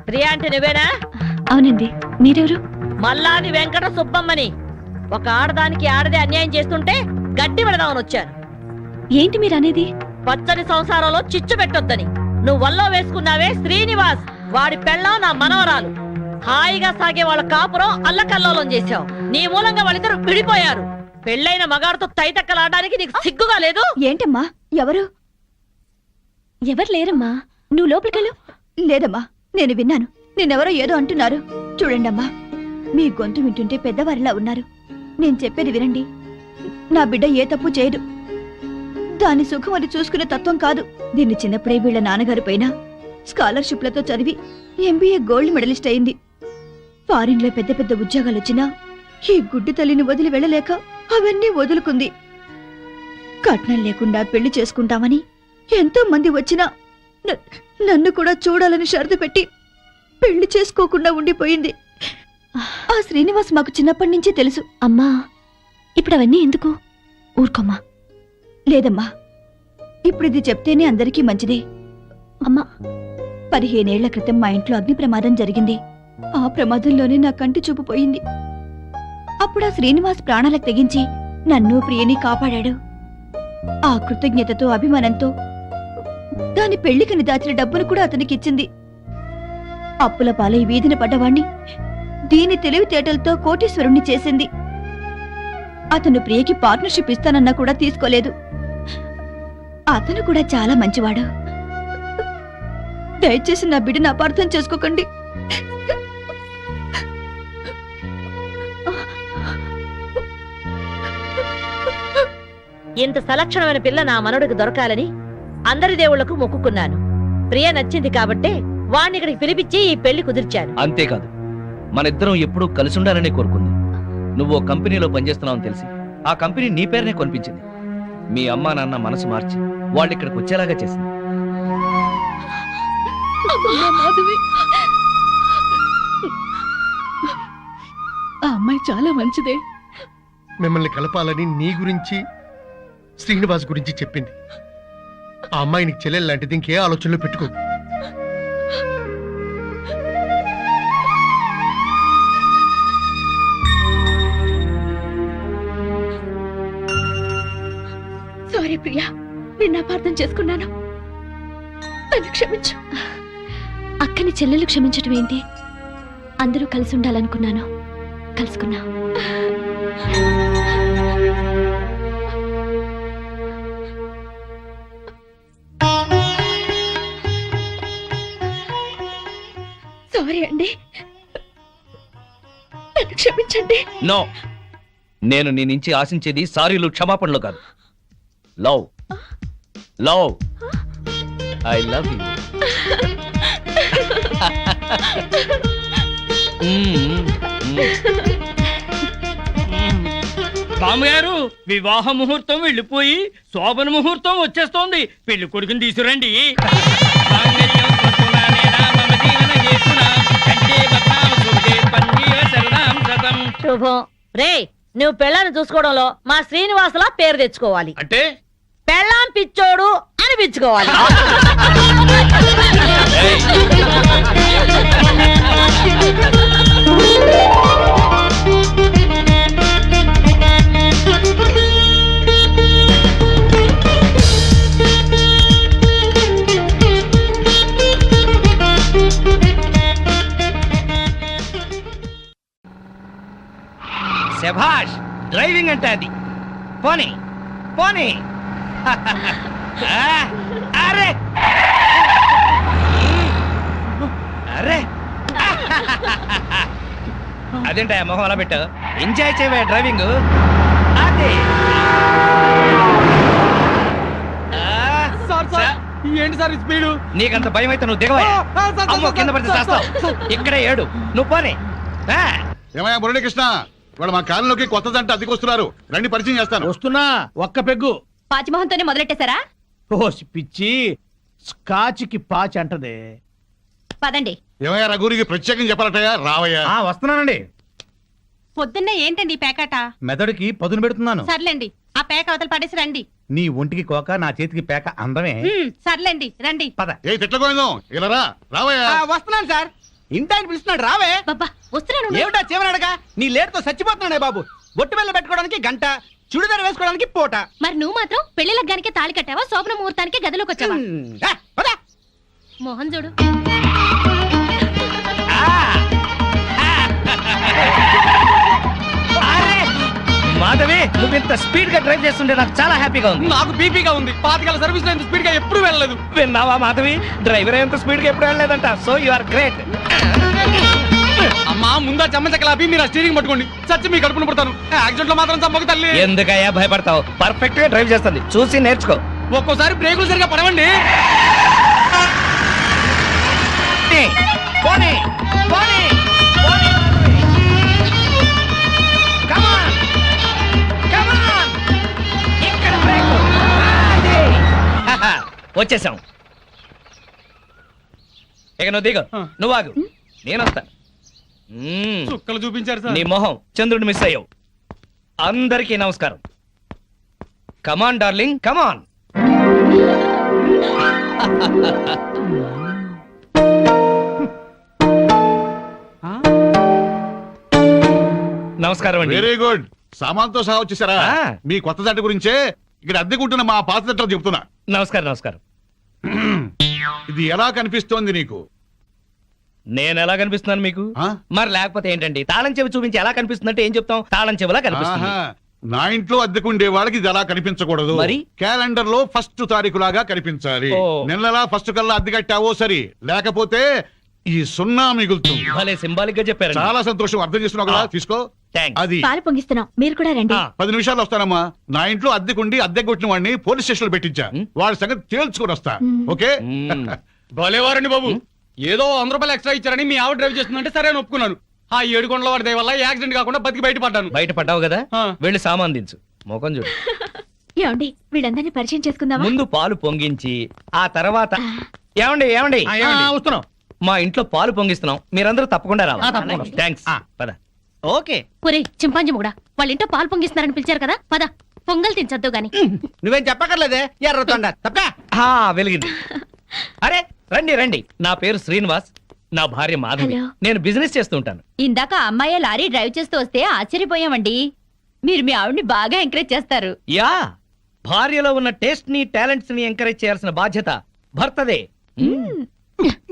ప్రియా అంటే నువ్వేనా? అవునండి, మీరెవరు? మల్లాని వెంకట సుబ్బమ్మని. ఒక ఆడదానికి ఆడదే అన్యాయం చేస్తుంటే గట్టి పెడదామని వచ్చాను. ఏంటి మీరు అనేది? పచ్చని సంసారంలో చిచ్చు పెట్టొద్దని. నువ్వు వల్లో వేసుకున్నావే శ్రీనివాస్, వాడి పెళ్ళం నా మనవరాలు. హాయిగా సాగే వాళ్ళ కాపురం అల్లకల్లోలం చేశావు. నీ మూలంగా వాళ్ళిద్దరు విడిపోయారు. పెళ్ళైన మగాడితో తైతక్కలాడడానికి నీకు సిగ్గుగా లేదు? ఏంటమ్మా? ఎవరు లేరమ్మా, నువ్వు లోపలికెళ్ళు. లేదమ్మా, నేను విన్నాను. నేనెవరో ఏదో అంటున్నారు. చూడండమ్మా, మీ గొంతు వింటుంటే పెద్దవారిలా ఉన్నారు. నేను చెప్పేది వినండి. నా బిడ్డ ఏ తప్పు చేయదు. దాని సుఖం అది చూసుకునే తత్వం కాదు. దీన్ని చిన్నప్పుడే వీళ్ళ నాన్నగారు పైన స్కాలర్షిప్లతో చదివి ఎంబీఏ గోల్డ్ మెడలిస్ట్ అయింది. ఫారిన్ లో పెద్ద పెద్ద ఉద్యోగాలు వచ్చినా ఈ గుడ్డి తల్లిని వదిలి వెళ్ళలేక అవన్నీ వదులుకుంది. కట్నం లేకుండా పెళ్లి చేసుకుంటామని ఎంతో మంది వచ్చినా నన్ను కూడా చూడాలని షరతు పెట్టి పెళ్లి చేసుకోకుండా ఉండిపోయింది. ఆ శ్రీనివాస్ మాకు చిన్నప్పటి నుంచి తెలుసు. అమ్మా, ఇప్పుడు అవన్నీ ఎందుకు? ఊరుకోమ్మా. లేదమ్మా, ఇప్పుడు ఇది చెప్తేనే అందరికీ మంచిదే. అమ్మా, 15 ఏళ్ల క్రితం మా ఇంట్లో అగ్ని ప్రమాదం జరిగింది. ఆ ప్రమాదంలోనే నా కంటి చూపు పోయింది. అప్పుడు ఆ శ్రీనివాస్ ప్రాణాలకు తెగించి నన్ను ప్రియని కాపాడాడు. ఆ కృతజ్ఞతతో అభిమానంతో దాని పెళ్లికని దాచిన డబ్బును కూడా అతనికిచ్చింది. అప్పుల పాలై వీధిన పడ్డవాణ్ణి దీని తెలివితేటలతో కోటీశ్వరుణ్ణి చేసింది. అతను ప్రియకి పార్ట్నర్షిప్ ఇస్తానన్నా కూడా తీసుకోలేదు. అతను కూడా చాలా మంచివాడు. దయచేసి నా బిడ్డను అపార్థం చేసుకోకండి. ఇంత సలక్షణమైన పిల్ల నా మనవడికి దొరకాలని అందరి దేవుళ్లకు మొక్కుకున్నాను. ప్రియ నచ్చింది కాబట్టే వాణ్ణి ఇక్కడికి పిలిపించి ఈ పెళ్లి కుదిర్చాను. అంతేకాదు, మన ఇద్దరం ఎప్పుడూ కలిసి ఉండాలనే కోరుకుంది. నువ్వు ఓ కంపెనీలో పనిచేస్తున్నావని తెలిసి ఆ కంపెనీ నీ పేరునే కొనిపించింది. మీ అమ్మా నాన్న మనసు మార్చి వాళ్ళు ఇక్కడికి వచ్చేలాగా చేసింది. ఆ అమ్మాయి చాలా మంచిదే. మిమ్మల్ని కలపాలని నీ గురించి శ్రీనివాస్ గురించి చెప్పింది. ఆ అమ్మాయి నీకు చెల్లెలు లాంటిది, ఇంకే ఆలోచనలో పెట్టుకో. సారీ ప్రియా, నిన్ను అపార్థం చేసుకున్నాను. నన్ను క్షమించు. అక్కని చెల్లెలు క్షమించటం ఏంటి? అందరూ కలిసి ఉండాలనుకున్నాను, కలుసుకున్నా. సారీ అండి, నన్ను క్షమించండి. నో, నేను నీ నుంచి ఆశించేది సారీలు క్షమాపణలు కాదు. Love love I love you. బామ్మగారు, వివాహ ముహూర్తం వెళ్ళిపోయి శోభన ముహూర్తం వచ్చేస్తోంది. పెళ్లి కొడుకుని తీసుకురండి. శుభం. రే, నువ్వు పెళ్ళాన్ని చూసుకోవడంలో మా శ్రీనివాసులా పేరు తెచ్చుకోవాలి. అంటే పెళ్ళాం పిచ్చోడు అనిపించుకోవాలి. శభాష్, డ్రైవింగ్ అంటే అది. పోనీ పోనీ. అరే అరే, అదేంటా మొహం అలా పెట్టావు? ఎంజాయ్ చేయవే డ్రైవింగ్. అదే ఏంటి సార్ స్పీడు? నీకంత భయం అయితే నువ్వు దిగవా. అమ్మో, కింద పడితే చేస్తావు. ఇక్కడే ఏడు, నువ్వు పోనీ. ఏమయ్యా మురళీకృష్ణ, వాళ్ళు మా కాలంలోకి కొత్త జంట అద్దెకొస్తున్నారు. రండి, పరిచయం చేస్తాను. వస్తున్నా, ఒక్క పెగ్గు. పాచిమోహంతోనే మొదలెట్టేశారా? ఓసి పిచ్చి, స్కాచ్కి పాచి అంటదే. పదండి. ఏమయ్యా రఘురికి ప్రత్యేకం చెప్పాలటయ్యా? రావయ్యా. వస్తున్నానండి. పొద్దున్నే ఏంటండి ఈ పేకాట? మెదడుకి పదును పెడుతున్నాను. సర్లేండి, ఆ పేక అవతల పడేసి రండి. నీ ఒంటికి కోక, నా చేతికి పేక అందమే. సర్లేండి, రండి. పద. ఏ తిట్లకోయిందాం, ఇలా రావయ్యా. వస్తున్నాను సార్. ఇంటి ఆయన పిలుస్తున్నాడు, రావే. బాబా వస్తున్నాను. ఏమిటా చివరడగా? నీ లేటుతో చచ్చిపోతున్నాడే బాబు. బొట్టు వెళ్ళ పెట్టుకోవడానికి గంట, చుడిదార్ వేసుకోవడానికి పూట. మరి నువ్వు మాత్రం పెళ్లి లగ్గానికే తాళి కట్టావా, శోభన ముహూర్తానికి గదిలోకి వచ్చావా? మోహన్ చూడు. మాధవి, నువ్వు ఇంత స్పీడ్ గా డ్రైవ్ చేస్తుంటే నాకు చాలా హ్యాపీగా ఉంది. నాకు బీపీగా ఉంది. 5 సర్వీస్ లో ఇంత స్పీడ్ గా ఎప్పుడు వెళ్ళలేదు. విన్నావా మాధవి, డ్రైవర్ ఎంత స్పీడ్ గా ఎప్పుడు వెళ్ళలేదంట. So you are great. అమ్మా ముందా చెమ్మచక్కలాపి మీరు ఆ స్టీరింగ్ పట్టుకోండి. చచ్చి మీ కడుపున పడతాను. యాక్సిడెంట్ లో మాత్రం చంపక తల్లి. ఎందుకయ్యా భయపడతావు? పర్ఫెక్ట్ గా డ్రైవ్ చేస్తుంది, చూసి నేర్చుకో. ఒక్కోసారి బ్రేకులు సరిగా పడవండి. పోనీ, పోనీ, పోనీ Madhavi. Come on, come on. ఇక్కడ బ్రేకు. అది. వచ్చేసాం. ఇక నువ్వు దిగు, నువ్వు ఆగు, నేను వస్తాను. చుక్కలు చూపించారు సార్. నీ మొహం చంద్రుడు మిస్ అయ్యావు. అందరికీ నమస్కారం. కమాన్ డార్లింగ్, కమాన్. నమస్కారం అండి. Very good. సామాన్తో సహా వచ్చేసారా? ఆ. మీ కొత్త జంట గురించే ఇక్కడ అద్దెకుంటున్న మా పాత జంటలు చెప్తున్నా. నమస్కారం, నమస్కారం. ఇది ఎలా కనిపిస్తోంది నీకు? నేను ఎలా కనిపిస్తున్నాను మీకు? ఆ? మరి లేకపోతే ఏంటండి, తాళం చెవి చూపించి ఎలా కనిపిస్తుందంటే ఏం చెప్తాం? తాళం చెవిలా కనిపిస్తుంది. ఆహా. నా ఇంట్లో అద్దెకుండే వాళ్ళకి ఇది ఎలా కనిపించకూడదు. మరి? క్యాలెండర్ లో 1st తారీఖు లాగా కనిపించాలి. ఓ. నెలలా 1st కల్లా అద్దె కట్టావో సరి, లేకపోతే ఈ 0 మిగులుతుంది. భలే సింబాలిక్ గా చెప్పారు. చాలా సంతోషం. అర్థం చేస్తున్నావు కదా? తీసుకో. థాంక్స్. అది పాలు పొంగిస్తున్నాం, మీరు కూడా రండి. 10 నిమిషాలు వస్తానమ్మా. నా ఇంట్లో అద్దెకుండి అద్దె కొట్టిన వాడిని పోలీస్ స్టేషన్ లో పెట్టించా. వాడి సంగతి తేల్చుకొని వస్తా. ఓకే? భలేవారండి బాబు. ఏదో 100 రూపాయలు ఎక్స్ట్రా ఇచ్చారని మీ ఆవిడ డ్రైవ్ చేస్తుందంటే సరే అని ఒప్పుకున్నాను. ఆ 7 కొండల వాడి దయ వల్ల యాక్సిడెంట్ కాకుండా బతికి బయటపడ్డాను. బయట పడ్డావు కదా, ఆ. వెళ్ళి సామాన్ దించు. మోకం చూడు. ఏమండి, వీళ్ళందరినీ పరిచయం చేసుకుందామా? ముందు పాలు పొంగించి ఆ తర్వాత ఏమండి ఏమండి వస్తున్నాం. మా ఇంట్లో పాలు పొంగిస్తున్నాం, మీరందరూ తప్పకుండా తప్పకుండా. రావాలి. థ్యాంక్స్. పద. ఓకే. ఒరే చింపాంజీ కూడా వాళ్ళ ఇంట్లో పాలు పొంగిస్తున్నారని పిలిచారు కదా, పద పొంగల్ తినచద్దు గాని. నువ్వేం చెప్పక్కర్లేదే, ఎర్రతొండ తప్ప. వెలిగింది. అరే రండి రండి, నా పేరు శ్రీనివాస్, నా భార్య మాధవి. హలో. నేను బిజినెస్ చేస్తూ ఉంటాను. ఇందాక అమ్మాయి లారీ డ్రైవ్ చేస్తూ వస్తే ఆశ్చర్యపోయామండి. మీరు మీ ఆవిడ్ని బాగా ఎంకరేజ్ చేస్తారు. యా, భార్యలో ఉన్న టేస్ట్ ని టాలెంట్స్ ని ఎంకరేజ్ చేయాల్సిన బాధ్యత భర్తదే.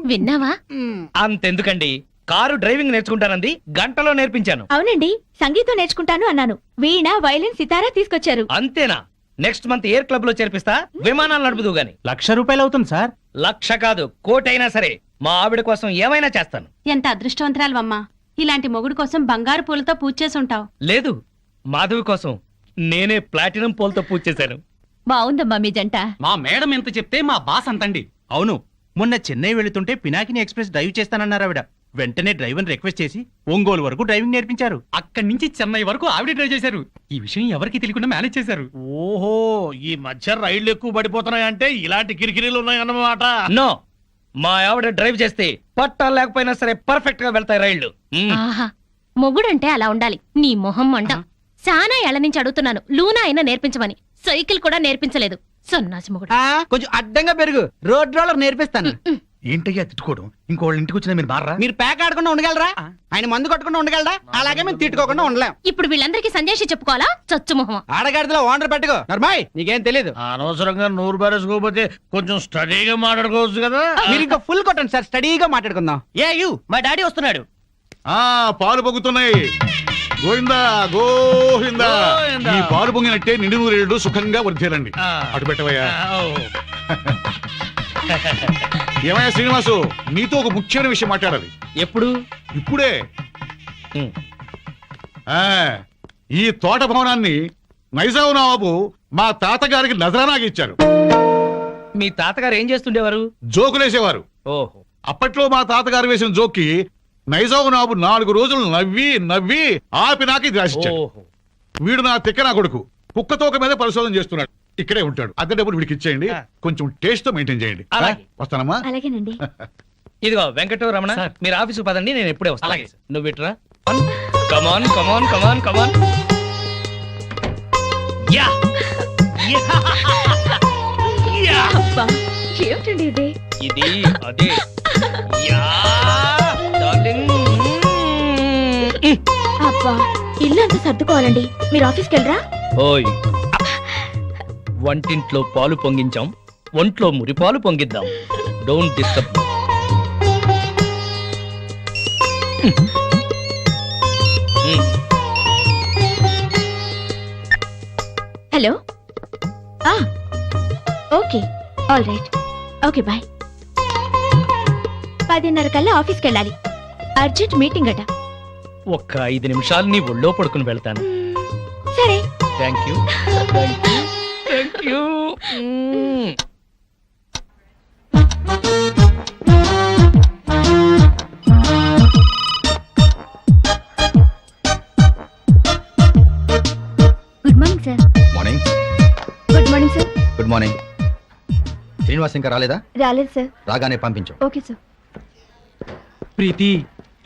విన్నావా? అంతెందుకండి, కారు డ్రైవింగ్ నేర్చుకుంటానంది, గంటలో నేర్పించాను. అవునండి, సంగీతం నేర్చుకుంటాను అన్నాను. వీణ, వైలిన్, సితారా తీసుకొచ్చారు. అంతేనా? నెక్స్ట్ మంత్ ఎయిర్ క్లబ్ లో చేర్పిస్తా, విమానాలు నడుపుదు గాని. 1,00,000 రూపాయలు అవుతుంది సార్. 1,00,000 కాదు, 1,00,000 అయినా సరే మా ఆవిడ కోసం ఏమైనా చేస్తాను. ఎంత అదృష్టవంతరాలవమ్మా, ఇలాంటి మొగుడు కోసం బంగారు పూలతో పూజ చేసి ఉంటావు. లేదు, మాధవి కోసం నేనే ప్లాటినం పోల్తో పూజ చేశాను. బాగుందమ్మా మీ జంట. మా మేడం ఎంత చెప్తే మా బాస్ అంతండి. అవును, మొన్న చెన్నై వెళుతుంటే పినాకిని ఎక్స్ప్రెస్ డ్రైవ్ చేస్తానన్నారు ఆవిడ. వెంటనే డ్రైవర్ రిక్వెస్ట్ చేసి ఒంగోలు వరకు డ్రైవింగ్ నేర్పించారు. అక్కడి నుంచి చెన్నై వరకు ఆవిడ డ్రైవ్ చేశారు. ఈ విషయం ఎవరికి తెలియకుండా మేనేజ్ చేశారు. ఓహో, ఈ మధ్య రైళ్లు ఎక్కువ పడిపోతున్నాయంటే ఇలాంటి కిరికిరీలు ఉన్నాయన్నమాట. నో, మా ఆవిడ డ్రైవ్ చేస్తే పట్టాలు లేకపోయినా సరే పర్ఫెక్ట్ గా వెళ్తాయి రైళ్లు. ఆహా, మొగుడంటే అలా ఉండాలి. నీ మొహం మండ. చాలా ఏళ్ల నుంచి అడుగుతున్నాను, లూనా అయినా నేర్పించమని. సైకిల్ కూడా నేర్పించలేదు, సన్నాసి మొగుడు. కొంచెం అడ్డంగా పెరుగు, రోడ్ రోలర్ నేర్పిస్తాను. ఏంటయ్యా తిట్టుకోవడం? ఇంకోళ్ళ ఇంటికి వచ్చినా మీరు మారా? మీరు ప్యాక్ ఆడకుండా ఉండగలరా? ఆయన మందు కొట్టకుండా ఉండగలరా? అలాగే మేము తిట్టుకోకుండా ఉండలేం. ఇప్పుడు వీళ్ళందరికీ సందేశం చెప్పుకోవాలా? చచ్చు మొహం. ఆడగాడిలో ఓనర్ పెట్టుకో. నర్మాయ్, నీకేం తెలీదు. అనవసరంగా నోరు బారేసుకోకపోతే కొంచెం స్టడీగా మాట్లాడుకోవచ్చు కదా. మీరు ఇంకా ఫుల్ కొట్టండి సార్, స్టడీగా మాట్లాడుకుందాం. మా డాడీ వస్తున్నాడు. పాలు పొంగుతున్నాయి. గోవిందా గోవిందా. గోవిందా. ఈ పాలు పొంగినట్టే నిండు నూరేళ్లు సుఖంగా వర్ధేలండి. ఆ. అటు పెట్టవయ్యా. ఏమయ్యా శ్రీనివాసు, నీతో ఒక ముఖ్యమైన విషయం మాట్లాడాలి. ఎప్పుడు? ఇప్పుడే. ఉమ్. ఆ, ఈ తోట భవనాన్ని నైజాం నవాబు మా తాతగారికి నజరానాకి ఇచ్చారు. మీ తాతగారు ఏం చేస్తుండేవారు? జోకులేసేవారు. ఓహో. అప్పట్లో మా తాతగారు వేసిన జోక్కి నైజాం నవాబు 4 రోజులు నవ్వి నవ్వి ఆపి నాకు ఇది రాసిచ్చాడు. ఓహో. వీడు నా తిక్క నా కొడుకు కుక్కతోక మీద పరిశోధన చేస్తున్నాడు. ఇక్కడే ఉంటాడు. అద్దె డబ్బులు వీడికి ఇచ్చేయండి. కొంచెం టేస్ట్ తో మెయింటైన్ చేయండి. అలాగే. వస్తానమ్మా. అలాగేనండి. ఇదిగో వెంకట రమణ, మీరు ఆఫీసు పదండి, నేను ఎప్పుడే వస్తాను. నువ్వు ఇట్రా. కమాన్ కమాన్ కమాన్ కమాన్. యా అబ్బా, ఏమిటండి ఇది? ఇది అదే. Yeah darling. అబ్బా, ఇల్లు అంతా సర్దుకోవాలండి. మీరు ఆఫీస్కి వెళ్ళరా? ఓయ్ వంటింట్లో పాలు పొంగించాం, ఒంట్లో మురిపాలు పొంగిద్దాం. Don't disturb. Hello okay all right okay bye. 10:30 కల్లా ఆఫీస్కి వెళ్ళాలి, అర్జెంట్ మీటింగ్ అట. ఒక్క 5 నిమిషాలు నీ ఒళ్ళో పడుకుని వెళ్తాను. సరే. Thank you. Thank you. Good morning sir. Morning. Good morning sir. Good morning. Srinivas ఇంకా రాలేదా? రాలేదు సార్. రాగానే పంపించు. Okay sir. ప్రీతి,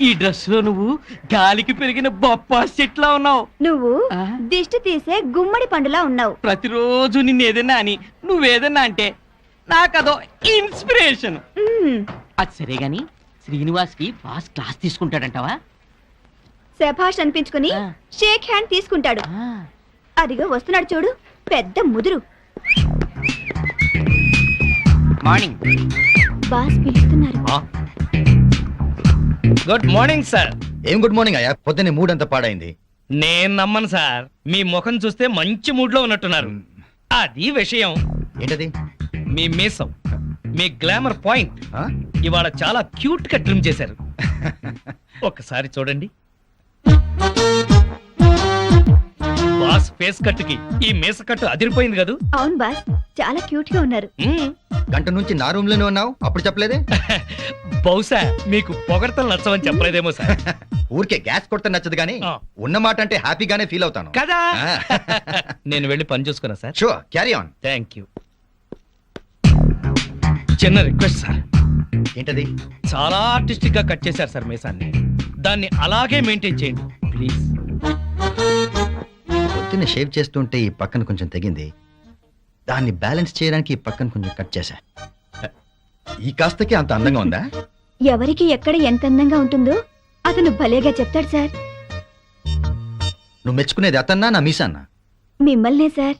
ఈ డ్రెస్ లో నువ్వు గాలికి పెరిగిన బొప్పాస్ చెట్లా ఉన్నావు. నువ్వు దిష్టి తీసే గుమ్మడి పండులా ఉన్నావు. ప్రతిరోజు నిన్ను ఏదన్నా అని నువ్వేదన్నా అంటే నాకదో ఇన్స్పిరేషన్. అది సరే గాని శ్రీనివాస్ కి బాస్ క్లాస్ తీసుకుంటాడంటావా? శభాష్ అనిపించుకుని షేక్ హ్యాండ్ తీసుకుంటాడు. అదిగో వస్తున్నాడు చూడు, పెద్ద ముదురు. మార్నింగ్. బాస్ పిలుస్తున్నారు. Good morning sir. ఏం గుడ్ మార్నింగ్ అయ్యా, పొద్దున్నే మూడ్ అంతా పాడైంది. నేను నమ్మను సార్, మీ ముఖం చూస్తే మంచి మూడ్ లో ఉన్నట్టున్నారు. అది విషయం. ఏంటది? మీ మీసం, మీ గ్లామర్ పాయింట్ ఇవాళ చాలా క్యూట్ గా ట్రిమ్ చేశారు. ఒక్కసారి చూడండి. బాస్ ఫేస్ కట్ కి ఈ మీస కట్టు అదిరిపోయింది కదూ? అవును బాస్, చాలా క్యూట్ గా ఉన్నారు. గంట నుంచి నా రూమ్ లోనే ఉన్నావు, అప్పుడు చెప్పలేదే? బహుశా మీకు పొగడతలు నచ్చవని చెప్పలేదేమో సార్. ఊరికే గ్యాస్ కొడితే నచ్చదు కానీ ఉన్న మాట అంటే హ్యాపీగానే ఫీల్ అవుతాను కదా. నేను వెళ్ళి పని చూసుకున్నా sir. Sure, carry on. Thank you. చిన్న రిక్వెస్ట్ సార్. ఏంటది? చాలా ఆర్టిస్టిక్ గా కట్ చేశారు సార్ మీసాన్ని, దాన్ని అలాగే మెయింటైన్ చేయండి ప్లీజ్. పొద్దున్న షేవ్ చేస్తుంటే ఈ పక్కన కొంచెం తెగింది, దాన్ని బ్యాలెన్స్ చేయడానికి ఈ పక్కన కొంచెం కట్ చేశా. ఈ కాస్తకి అంత అందంగా ఉందా? ఎవరికి ఎక్కడ ఎంత అందంగా ఉంటుందో అతను భలేగా చెప్తాడు సార్. నువ్వు మెచ్చుకునేది అతన్నా నా మీసాన్నా? మిమ్మల్నే సార్.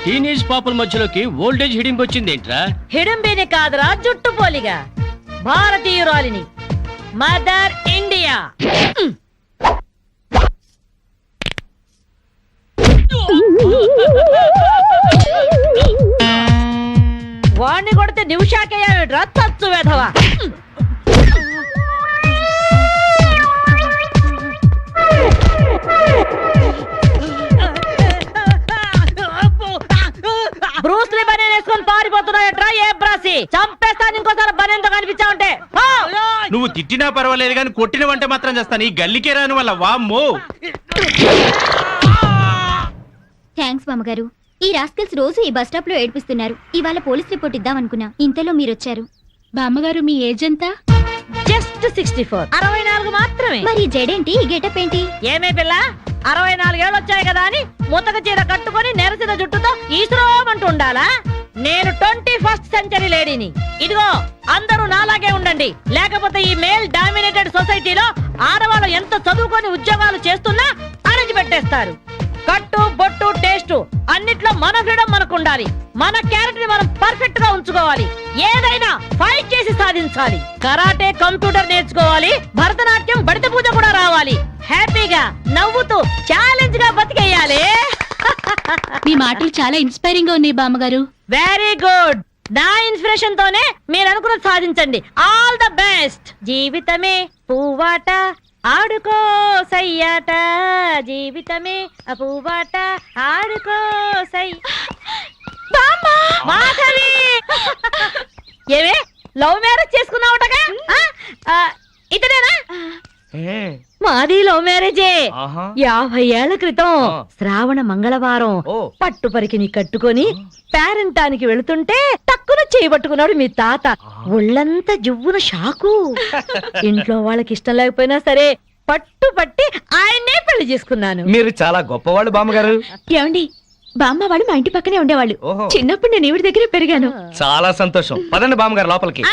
టీనేజ్ పాపల మధ్యలోకి ఓల్డేజ్ హిడింపు వచ్చింది ఏంట్రా? హిడంబిని కాదురా, జుట్టు పోలిగా భారతీయురాలిని, మదర్ ఇండియా. వాణ్ణి కొడితే నిమిషాకేయా తచ్చు వెధవా. బ్రూస్లీ బనేన్ వేసుకొని పారిపోతున్నాయట్రా ఏ బ్రాసి. చంపేస్తాను ఇంకోసారి బనేన్తో కనిపించావంటే. నువ్వు తిట్టినా పర్వాలేదు కానీ కొట్టినవంటే మాత్రం చేస్తాను. ఈ గల్లికే రాని వల్ల వామ్మో. థ్యాంక్స్ మామగారు. ఈ రాస్కల్స్ రోజు ఈ బస్ స్టాప్ లో ఏడిపిస్తున్నారు. ఇవాళ పోలీస్ రిపోర్ట్ ఇద్దాం అనుకున్నా, ఇంతలో మీరొచ్చారు. బామ్మగారు మీ ఏజ్ ఎంత? జస్ట్ 64. 64 మాత్రమే. మరి జడేంటి, గెటప్ ఏంటి? ఏమే పిల్ల, 64 ఏళ్ళు వచ్చాయి కదా అని ముతక చీర కట్టుకొని నెరసిన జుట్టుతో ఈశ్వరమంటూ ఉండాలా? నేను 21st సెంచరీ లేడీని. ఇదిగో అందరూ నాలాగే ఉండండి, లేకపోతే ఈ మేల్ డామినేటెడ్ సొసైటీలో ఆడవాళ్ళు ఎంత చదువుకొని ఉద్యోగాలు చేస్తున్నా అణచి పెట్టేస్తారు. కట్టు బొట్టు టేస్ట్ అన్నిట్లో మన ఫ్రీడమ్ మనకు ఉండాలి. మన క్యారెక్టర్ ని మనం పర్ఫెక్ట్ గా ఉంచుకోవాలి. ఏదైనా ఫైట్ చేసి సాధించాలి. కరాటే, కంప్యూటర్ నేర్చుకోవాలి. భరతనాట్యం, బడిత పూజ కూడా రావాలి. హ్యాపీగా నవ్వుతూ ఛాలెంజ్ గా బతికేయాలి. మీ మాటలు చాలా ఇన్స్పైరింగ్ గా ఉన్నాయి బామ్మగారు. Very good. నా ఇన్స్పిరేషన్ తోనే మీరు అనుకున్నది సాధించండి. All the best. జీవితమే పువ్వాట, ఆడుకో సయ్యాట, జీవితమే పువ్వాట, ఆడుకో సై. మాధవి, ఏవే లవ్ మ్యారేజ్ చేసుకున్నావుటగా? ఇతనేనా? మాది లవ్ మ్యారేజే. 50 ఏళ్ల క్రితం శ్రావణ మంగళవారం పట్టు పరికిని కట్టుకొని పేరంటానికి వెళుతుంటే టక్కున చేయబట్టుకున్నాడు మీ తాత. ఒళ్ళంతా జువ్వున షాకు. ఇంట్లో వాళ్ళకి ఇష్టం లేకపోయినా సరే పట్టు పట్టి ఆయన్నే పెళ్లి చేసుకున్నాను. మీరు చాలా గొప్పవాళ్ళు బామ్మగారు. ఏమండి, బామ్మ వాళ్ళు మా ఇంటి పక్కనే ఉండేవాళ్ళు. ఓహో. చిన్నప్పుడు నేను ఈవిడ దగ్గర పెరిగాను. చాలా సంతోషం. పదండి బామ్మగారు లోపలికి.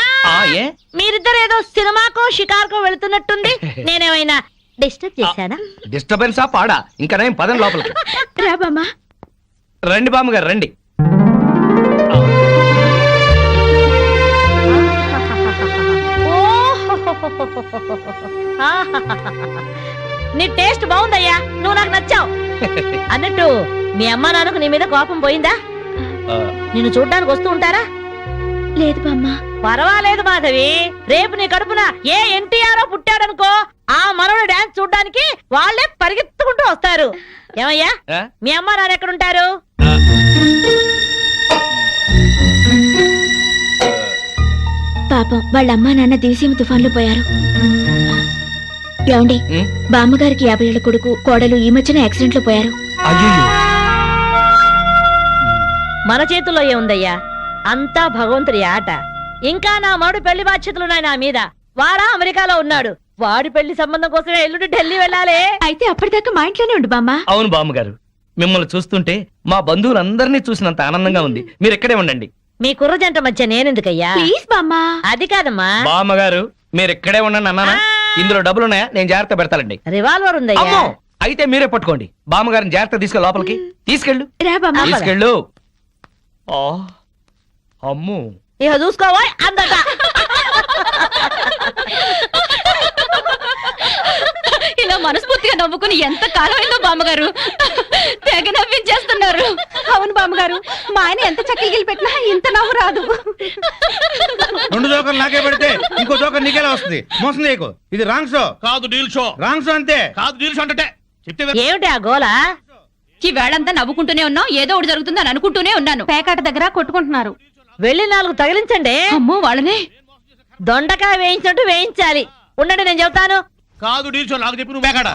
ఏ మీరిద్దరు ఏదో సినిమాకో షికార్కో వెళుతున్నట్టుంది. నేనేమైనా డిస్టర్బ్ చేశానా? డిస్టర్బెన్సా పాడా? ఇంకా నేను పదండి లోపలికి. రా బామ్మ. రండి బామ్మగారు రండి. నీ టేస్ట్ బాగుందయ్యా, నువ్వు నాకు నచ్చావు. అన్నట్టు మీ అమ్మా నాన్నకు నీ మీద కోపం పోయిందా? నిన్ను చూడ్డానికి వస్తూ ఉంటారా? లేదు బామ్మ. పర్వాలేదు మాధవి, రేపు నీ కడుపున ఏ ఎన్టీఆర్ పుట్టాడనుకో, ఆ మనవడు డాన్స్ చూడ్డానికి వాళ్ళే పరిగెత్తుకుంటూ వస్తారు. ఏమయ్యా, మీ అమ్మా నాన్న ఎక్కడుంటారు? పాపం వాళ్ళ అమ్మా నాన్న దివిసీమ తుఫాన్లో పోయారు. ఏమండి, బామ్మగారికి 50 ఏళ్ల కొడుకు కోడలు ఈ మధ్యన యాక్సిడెంట్ లో పోయారు. మన చేతుల్లో ఏముందయ్యా, అంతా భగవంతుడి ఆట. ఇంకా నా మడు పెళ్లి బాధ్యతలున్నాయి నా మీద. వాడా అమెరికాలో ఉన్నాడు. వాడి పెళ్లి సంబంధం కోసమే ఎల్లుండి ఢిల్లీ వెళ్ళాలి. అయితే అప్పటిదాకా మా ఇంట్లోనే ఉండు బామ్మ. అవును బామ్మగారు, మిమ్మల్ని చూస్తుంటే మా బంధువులందరినీ చూసినంత ఆనందంగా ఉంది. మీరు ఇక్కడే ఉండండి. మీ కుర్ర జంట మధ్య నేనెందుకయ్యా? ప్లీజ్ బామ్మ. అది కాదమ్మా. బామ్మగారు మీరు ఇక్కడే ఉండండి అన్నానా? ఇందులో డబ్బులున్నాయా? నేను జాగ్రత్త పెడతానండి. రివాల్వర్ ఉందయ్యా. అమ్మో, అయితే మీరే పట్టుకోండి. బామ్మగారిని జాగ్రత్త తీసుకెళ్ళి లోపలికి తీసుకెళ్ళు. రా బామ్మ. తీసుకెళ్ళు. అమ్ము, ఇక చూసుకోవా అందట. ఇలా మనస్ఫూర్తిగా నవ్వుకుని ఎంత కాలమైందో బామ్మగారు. తెగ నవ్వించేస్తున్నారు. అవును బామ్మగారు, మా ఆయన ఎంత చక్కగిలి పెట్టినా ఇంత నవ్వు రాదు. 2 జోకర్లు నాకే పెడితే ఇంకో జోకర్ నీకేలా వస్తుంది? మోసం చేయకు. ఇది రాంగ్ షో కాదు, డీల్ షో. రాంగ్ షో అంతే. కాదు, డీల్ షో అంటే చెప్తే ఏమిటి ఆ గోల? ఈ వేళంతా నవ్వుకుంటూనే ఉన్నాం, ఏదో ఒకటి జరుగుతుందని అనుకుంటూనే ఉన్నాను. పేకాట దగ్గర కొట్టుకుంటున్నారు. వెళ్ళి 4 తగిలించండి. అమ్మో, వాళ్ళనే దొండకాయ వేయించినట్టు వేయించాలి. ఉండండి, నేను చెబుతాను. కాదు, డీల్ షో నాకు చెప్పి నువ్వు బేకాడ.